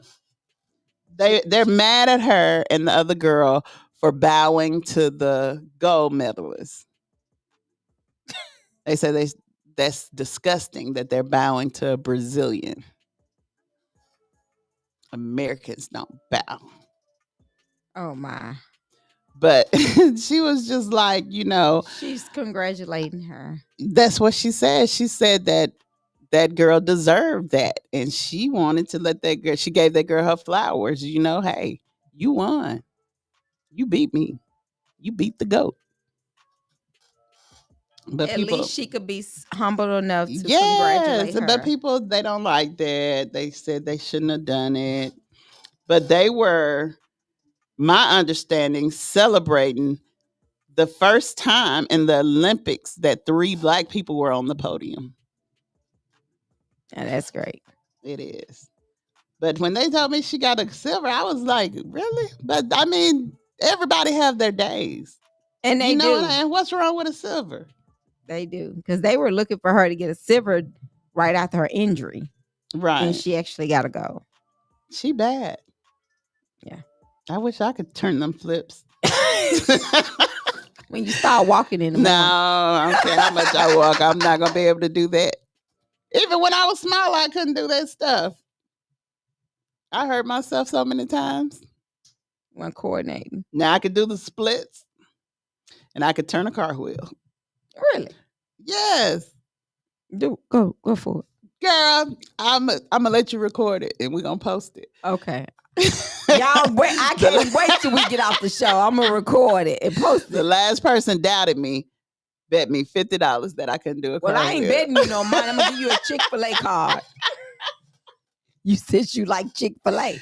They're mad at her and the other girl for bowing to the gold medalist. They say that's disgusting that they're bowing to a Brazilian. Americans don't bow. Oh my. But she was just like, She's congratulating her. that's what she said. She said that that girl deserved that. And she wanted to let that girl, she gave that girl her flowers. Hey, you won. You beat me. You beat the goat. But At least she could be humble enough to congratulate yes, her. but people, they don't like that. They said they shouldn't have done it. But they were, my understanding, celebrating the first time in the Olympics that 3 Black people were on the podium. Yeah, that's great. It is. But when they told me she got a silver, I was like, really? But I mean, everybody have their days. And they you know do. And what's wrong with a silver? They do. Because they were looking for her to get a silver right after her injury. Right. And she actually got to go. She bad. Yeah. I wish I could turn them flips. When you start walking in the morning. No, I don't care how much I walk. I'm not going to be able to do that. Even when I was small, I couldn't do that stuff. I hurt myself so many times. When coordinating. Now I could do the splits. And I could turn a car wheel. Really? Yes. Go for it. Girl, I'm gonna let you record it and we're gonna post it. Okay. Y'all wait. I can't wait till we get off the show. I'm gonna record it and post it. The last person doubted me, bet me $50 that I couldn't do a car Well, I ain't wheel. betting you no money. I'm gonna give you a Chick-fil-A card. You said you like Chick-fil-A.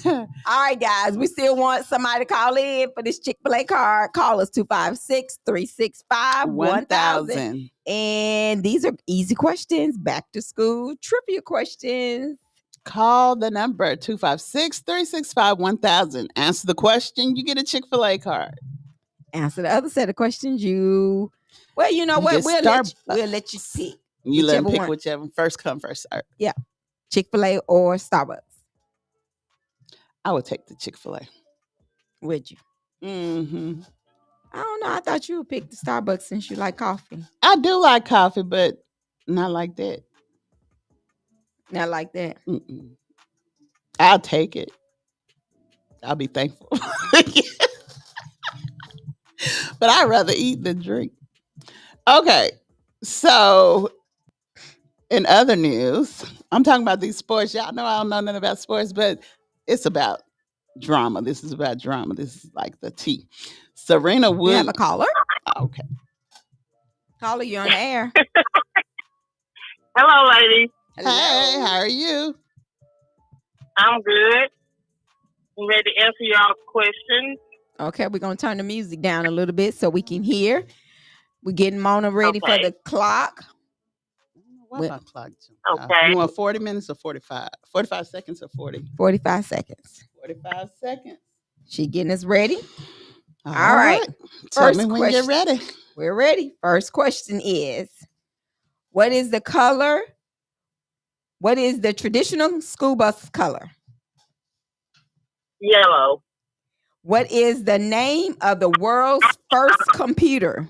All right, guys. We still want somebody to call in for this Chick-fil-A card. Call us 256-365-1000. And these are easy questions, back to school trivia questions. Call the number 256-365-1000. Answer the question, you get a Chick-fil-A card. Answer the other set of questions, well, you know what? We'll let you pick. You let them pick whichever. First come, first serve. Yeah. Chick-fil-A or Starbucks? I would take the Chick-fil-A. Would you? Mm-hmm. I don't know. I thought you would pick the Starbucks since you like coffee. I do like coffee, but not like that. Not like that. Mm-mm. I'll take it. I'll be thankful. But I'd rather eat than drink. Okay. So, in other news, I'm talking about these sports. Y'all know I don't know nothing about sports, but it's about drama. This is about drama. This is like the tea. Serena Williams. You have a caller? Okay. Caller, you're on the air. Hello, ladies. Hello. Hey, how are you? I'm good. I'm ready to answer y'all's questions. Okay, we're going to turn the music down a little bit so we can hear. We're getting Mona ready for the clock. What about clock? Okay. You want 40 minutes or 45? 45 seconds or 40? 45 seconds. 45 seconds. She getting us ready. All right. Tell me when you're ready. We're ready. First question is, what is the traditional school bus color? Yellow. What is the name of the world's first computer?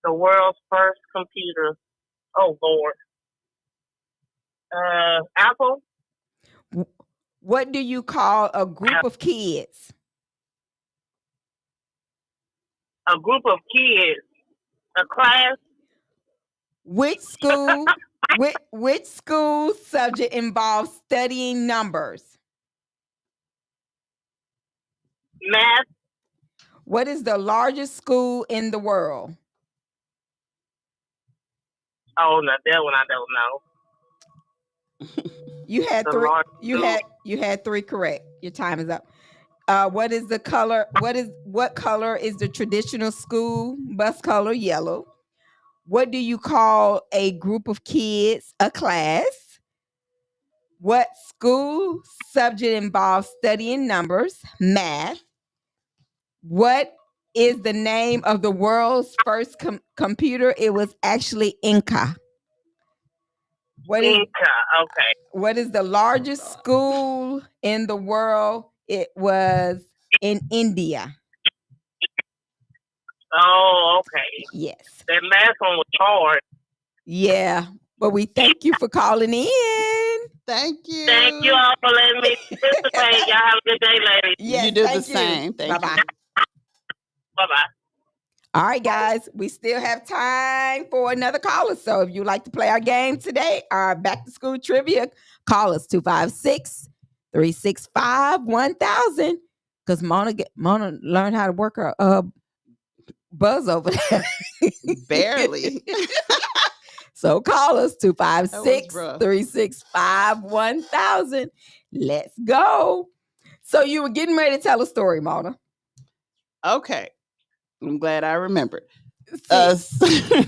The world's first computer. Oh, Lord. Apple. What do you call a group of kids? A group of kids. A class. Which school subject involves studying numbers? Math. What is the largest school in the world? Oh, no, that one I don't know. You had three. You had three correct. Your time is up. What is the color? What color is the traditional school bus color? Yellow. What do you call a group of kids? A class. What school subject involves studying numbers? Math. What is the name of the world's first computer? It was actually Inca. Okay. What is the largest school in the world? It was in India. Oh, okay. Yes. That last one was hard. Yeah, but we thank you for calling in. Thank you. Thank you all for letting me participate. Y'all have a good day, ladies. Yes, you do the thank you. same. Thank Bye-bye. you. Bye-bye. All right, guys, we still have time for another caller. So if you'd like to play our game today, our back to school trivia, call us 256-365-1000. Because Mona learned how to work her buzz over there. Barely. So call us That was rough. 256-365-1000. Let's go. So you were getting ready to tell a story, Mona. Okay. I'm glad I remembered. See.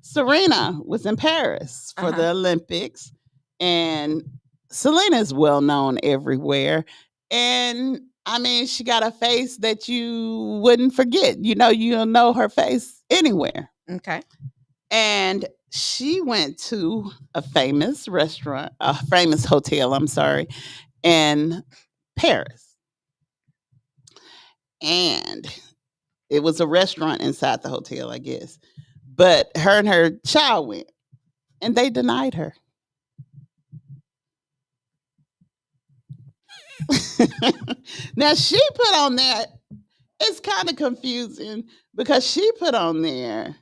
Serena was in Paris for the Olympics, and Selena is well known everywhere. And I mean, she got a face that you wouldn't forget. You know, you'll know her face anywhere. Okay. And she went to a famous restaurant, a famous hotel, I'm sorry, in Paris. And it was a restaurant inside the hotel, I guess. But her and her child went, and they denied her. Now, she put on there, it's kind of confusing because she put on there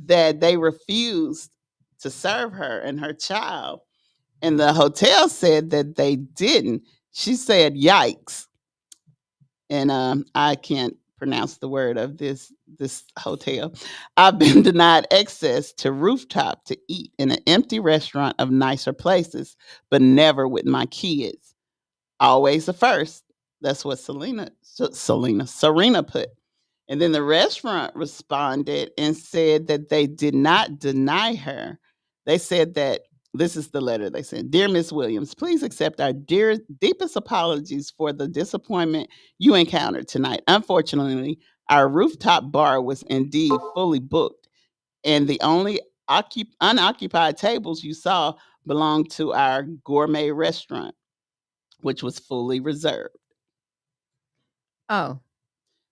that they refused to serve her and her child. And the hotel said that they didn't. She said, yikes. And I can't pronounce the word of this hotel. I've been denied access to rooftop to eat in an empty restaurant of nicer places, but never with my kids. Always the first. That's what Serena put. And then the restaurant responded and said that they did not deny her. They said that this is the letter they sent. Dear Miss Williams, please accept our deepest apologies for the disappointment you encountered tonight. Unfortunately, our rooftop bar was indeed fully booked, and the only unoccupied tables you saw belonged to our gourmet restaurant, which was fully reserved. Oh.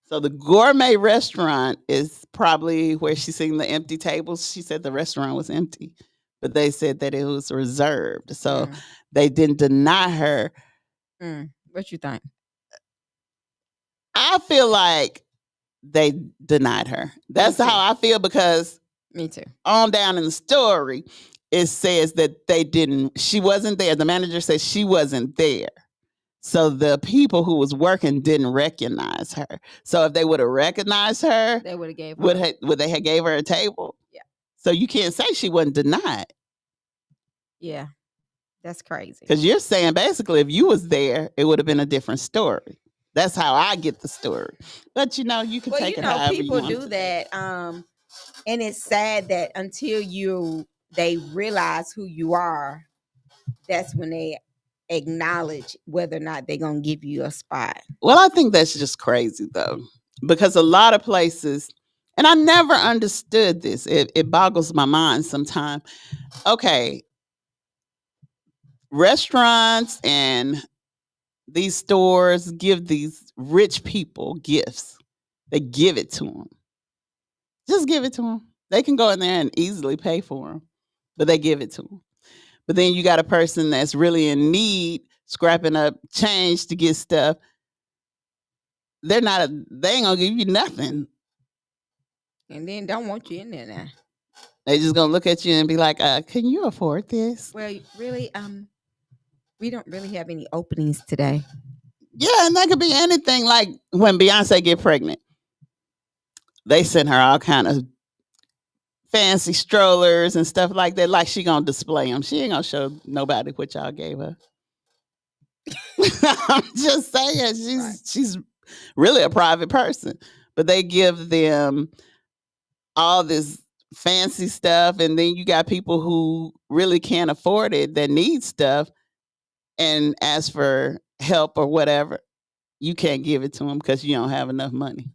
So the gourmet restaurant is probably where she's seeing the empty tables. She said the restaurant was empty, but they said that it was reserved. So they didn't deny her. What you think? I feel like they denied her. That's how I feel because me too. On down in the story, it says that they didn't. She wasn't there. The manager said she wasn't there. So the people who was working didn't recognize her. So if they would have recognized her, they would have gave her. Would they have gave her a table? Yeah. So you can't say she wasn't denied. Yeah, that's crazy. Because you're saying basically if you was there, it would have been a different story. That's how I get the story. But you know, you can take it however people you want do that. And it's sad that until they realize who you are, that's when they acknowledge whether or not they're gonna give you a spot. Well, I think that's just crazy though, because a lot of places, and I never understood this. It boggles my mind sometimes. Okay, restaurants and these stores give these rich people gifts. They give it to them. Just give it to them. They can go in there and easily pay for them, but they give it to them. But then you got a person that's really in need, scrapping up change to get stuff. They ain't gonna give you nothing. And then don't want you in there now. They just gonna look at you and be like, can you afford this? Well, really, we don't really have any openings today. Yeah, and that could be anything. Like when Beyonce get pregnant, they sent her all kind of fancy strollers and stuff like that. Like she gonna display them. She ain't gonna show nobody what y'all gave her. I'm just saying, she's really a private person, but they give them all this fancy stuff, and then you got people who really can't afford it that need stuff and ask for help or whatever. You can't give it to them because you don't have enough money,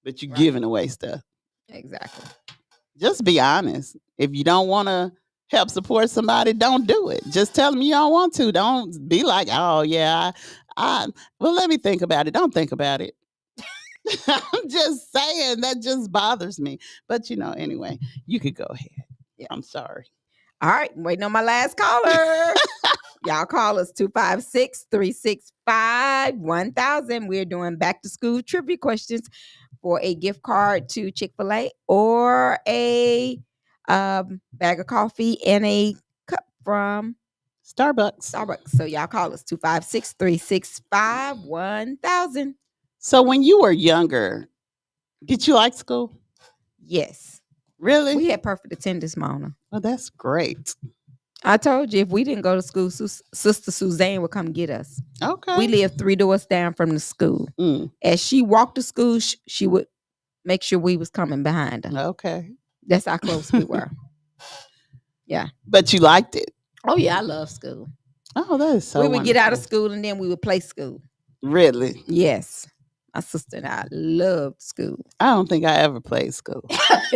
but you're giving away stuff. Exactly. Just be honest. If you don't want to help support somebody, don't do it. Just tell them you don't want to. Don't be like, oh yeah, well, let me think about it. Don't think about it. I'm just saying that just bothers me. But anyway, you could go ahead. Yeah. I'm sorry. All right, waiting on my last caller. Y'all call us 256-365-1000. We're doing back to school trivia questions for a gift card to Chick-fil-A or a bag of coffee and a cup from Starbucks. So y'all call us 256-365-1000. So when you were younger, did you like school? Yes. Really? We had perfect attendance, Mona. Oh, that's great. I told you if we didn't go to school, Sister Suzanne would come get us. Okay. We lived 3 doors down from the school. As she walked to school, she would make sure we was coming behind her. Okay. That's how close we were. Yeah. But you liked it? Oh, yeah, I love school. Oh, that is so We would wonderful. get out of school and then we would play school. Really? Yes. My sister and I loved school. I don't think I ever played school.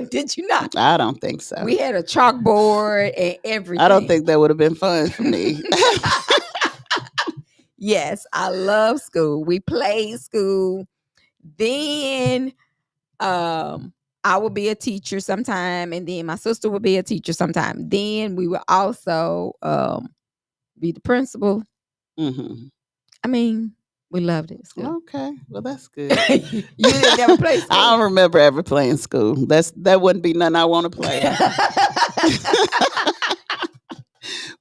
Did you not? I don't think so. We had a chalkboard and everything. I don't think that would have been fun for me. Yes, I love school. We played school. Then I would be a teacher sometime, and then my sister would be a teacher sometime. Then we would also be the principal. Mm-hmm. I mean, we loved it. Okay, well that's good. You didn't never play school? I don't remember ever playing school. That wouldn't be nothing I want to play.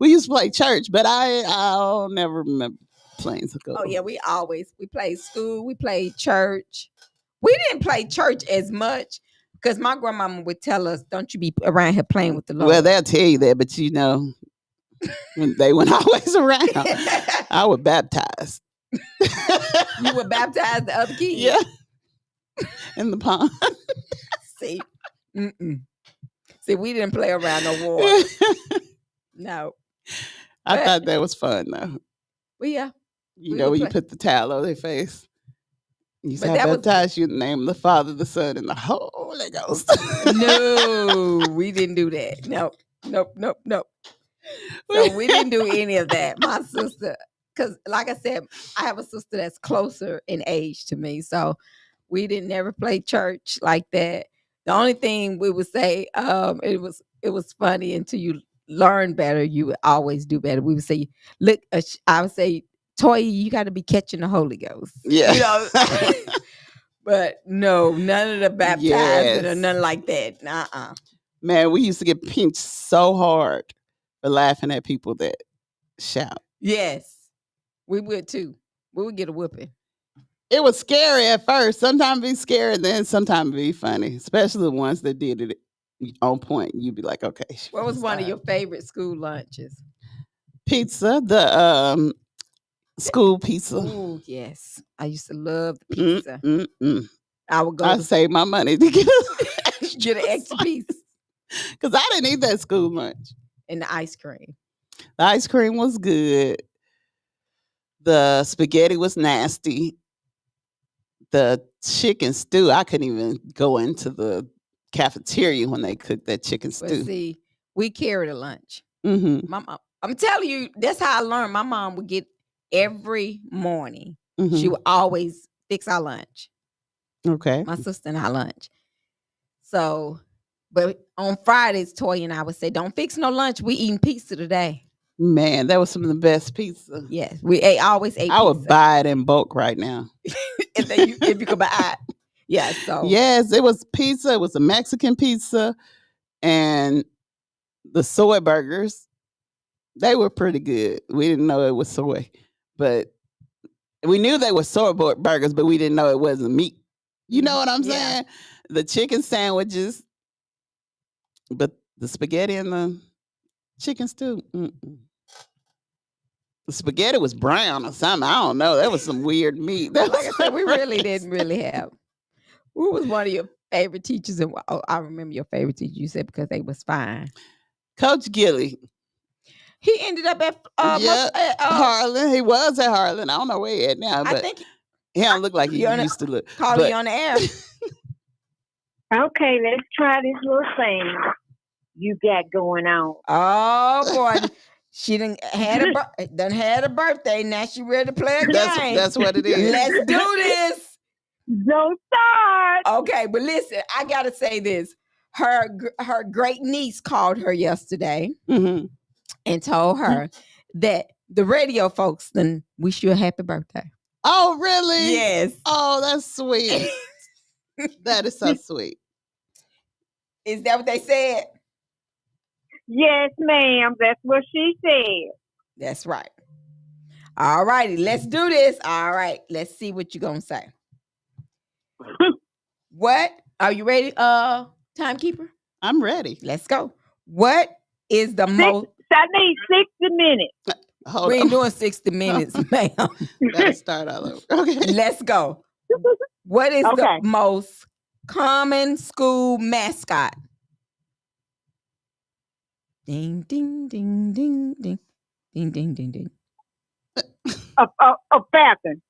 We used to play church, but I'll never remember playing school. Oh yeah, we played school, we played church. We didn't play church as much because my grandmama would tell us, "Don't you be around here playing with the Lord." Well, they'll tell you that, but when they weren't always around. I would baptize. You would baptize the other kids? Yeah. In the pond. See? See, we didn't play around no water. No. I thought that was fun, though. Well, yeah. You know, when you put the towel over their face. You say, I baptize you in the name of the Father, the Son, and the Holy Ghost. No, we didn't do that. Nope. So we didn't do any of that. My sister, because like I said, I have a sister that's closer in age to me. So we didn't never play church like that. The only thing we would say, it was funny until you learn better, you would always do better. We would say, look, I would say, Toya, you got to be catching the Holy Ghost. Yeah. You know? But no, none of the baptizing or nothing like that. Uh-uh. Man, we used to get pinched so hard for laughing at people that shout. Yes, we would too. We would get a whooping. It was scary at first. Sometimes it'd be scary, then sometimes it'd be funny, especially the ones that did it on point. You'd be like, okay. What was one of your favorite school lunches? Pizza, the school pizza. Oh, yes. I used to love the pizza. I would go. I save my money to get an extra piece. Because I didn't eat that school lunch. And the ice cream. The ice cream was good. The spaghetti was nasty. The chicken stew, I couldn't even go into the cafeteria when they cooked that chicken stew. But see, we carried a lunch. Mm-hmm. My mom, I'm telling you, that's how I learned. My mom would get every morning. Mm-hmm. She would always fix our lunch. Okay. My sister and our lunch. So, but on Fridays, Toya and I would say, don't fix no lunch. We eating pizza today. Man, that was some of the best pizza. Yes, we always ate pizza. I would buy it in bulk right now. If you could buy it. Yeah, so. Yes, it was pizza. It was a Mexican pizza. And the soy burgers, they were pretty good. We didn't know it was soy. But we knew they were soy burgers, but we didn't know it wasn't meat. You know what I'm saying? The chicken sandwiches, but the spaghetti and the chicken stew. The spaghetti was brown or something. I don't know. That was some weird meat. Like I said, we really didn't really have. Who was one of your favorite teachers? And I remember your favorite teacher. You said because they was fine. Coach Gilly. He ended up at Harlan. He was at Harlan. I don't know where he at now, but I think he don't look like he used to look. Call you on the air. Okay, let's try this little thing you got going on. Oh boy. She done had a birthday. Now she ready to play a game. That's what it is. Let's do this. Don't start. Okay, but listen, I gotta say this. her great niece called her yesterday and told her that the radio folks then wish you a happy birthday. Oh, really? Yes. Oh, that's sweet. That is so sweet. Is that what they said? Yes, ma'am. That's what she said. That's right. All righty, let's do this. All right, let's see what you're gonna say. What? Are you ready, timekeeper? I'm ready. Let's go. What is the most? I need 60 minutes. We ain't doing 60 minutes, ma'am. Gotta start all over. Okay. Let's go. What is the most common school mascot? Ding, ding, ding, ding, ding. Ding, ding, ding, ding. A falcon.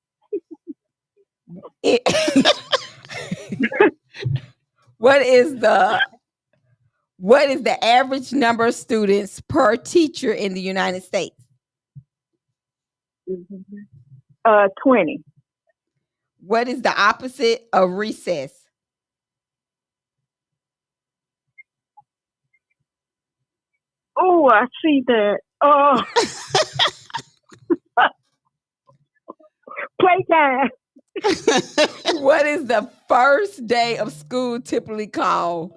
What is the average number of students per teacher in the United States? 20. What is the opposite of recess? Oh, I see that. Oh. Playtime. What is the first day of school typically called?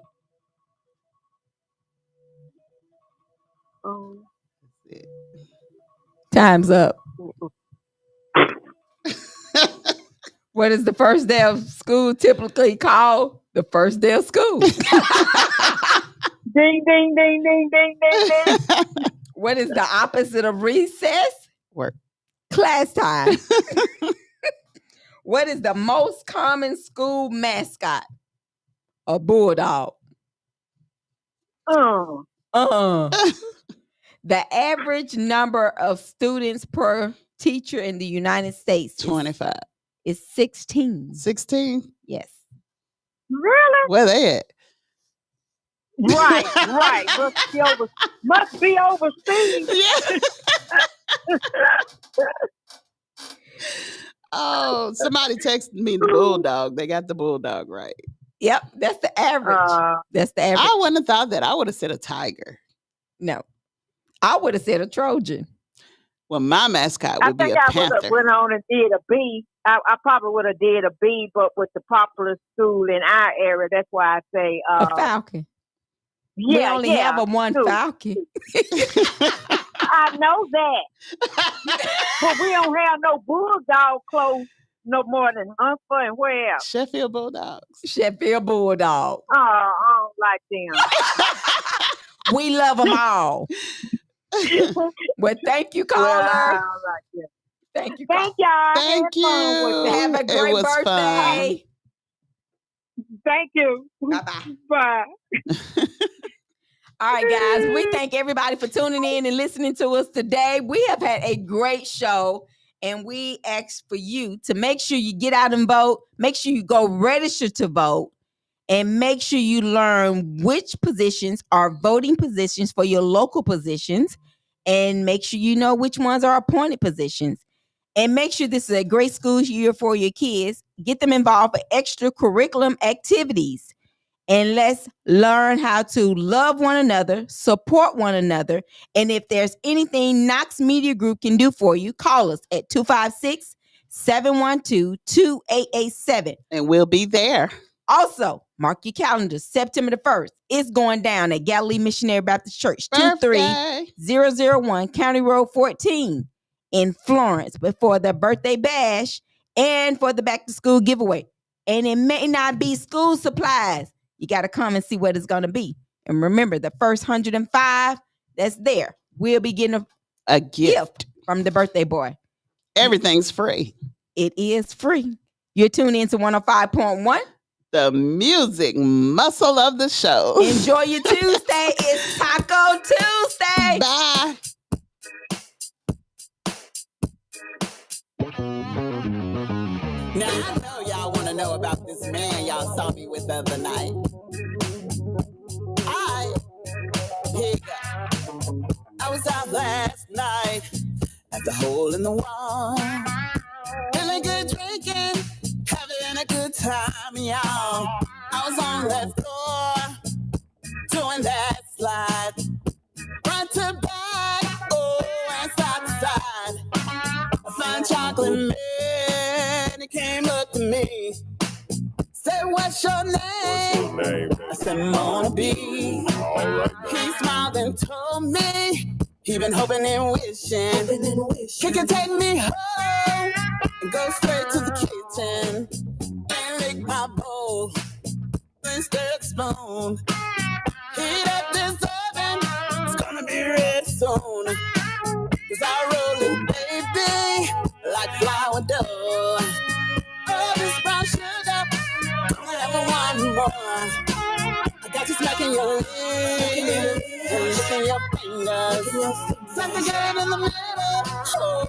Oh. Time's up. What is the first day of school typically called? The first day of school. Ding, ding, ding, ding, ding, ding, ding. What is the opposite of recess? Work. Class time. What is the most common school mascot? A bulldog. The average number of students per teacher in the United States 25. Is 16. 16? Yes. Really? Where they at? Right. Must be overseas. Yeah. Oh, somebody texted me the bulldog. They got the bulldog right. Yep, that's the average. That's the average. I wouldn't have thought that. I would have said a tiger. No. I would have said a Trojan. Well, my mascot would be a panther. I would have went on and did a bee. I probably would have did a bee, but with the popular school in our area, that's why I say a falcon. Yeah, we only have a one falcon. I know that, but we don't have no bulldog clothes no more than Hunter and where else? Sheffield Bulldogs. Sheffield Bulldog. Oh, I don't like them. We love them all. Well, thank you, caller. Well, I don't like them. Thank you. Thank y'all. Thank you. Have a great birthday. Fun. Thank you. Bye-bye. Bye. All right, guys. We thank everybody for tuning in and listening to us today. We have had a great show, and we ask for you to make sure you get out and vote. Make sure you go register to vote, and make sure you learn which positions are voting positions for your local positions, and make sure you know which ones are appointed positions. And make sure this is a great school year for your kids. Get them involved for extra curriculum activities. And let's learn how to love one another, support one another. And if there's anything Knox Media Group can do for you, call us at 256-712-2887. And we'll be there. Also, mark your calendar. September the 1st. It's going down at Galilee Missionary Baptist Church, 23001 County Road 14 in Florence, before the birthday bash and for the back to school giveaway. And it may not be school supplies. You got to come and see what it's going to be. And remember, the first 105 that's there, we'll be getting a gift from the birthday boy. Everything's free. It is free. You're tuned in to 105.1. The music muscle of the show. Enjoy your Tuesday. It's Taco Tuesday. Bye. Now, I know y'all want to know about this man y'all saw me with the other night. Here you go. I was out last night at the hole in the wall. Feeling good drinking, having a good time, y'all. I was on that floor, me. Say, what's your name? I said, Mona B. All right. He smiled and told me he been hoping and wishing he could take me home and go straight to the kitchen and lick my bowl and stir the spoon. Heat up this oven, it's gonna be ready soon. 'Cause I roll it, baby, like flour dough. Oh, this brown sugar, gonna have one more. I got you smacking your lips and licking your fingers. Something good in the middle. Oh,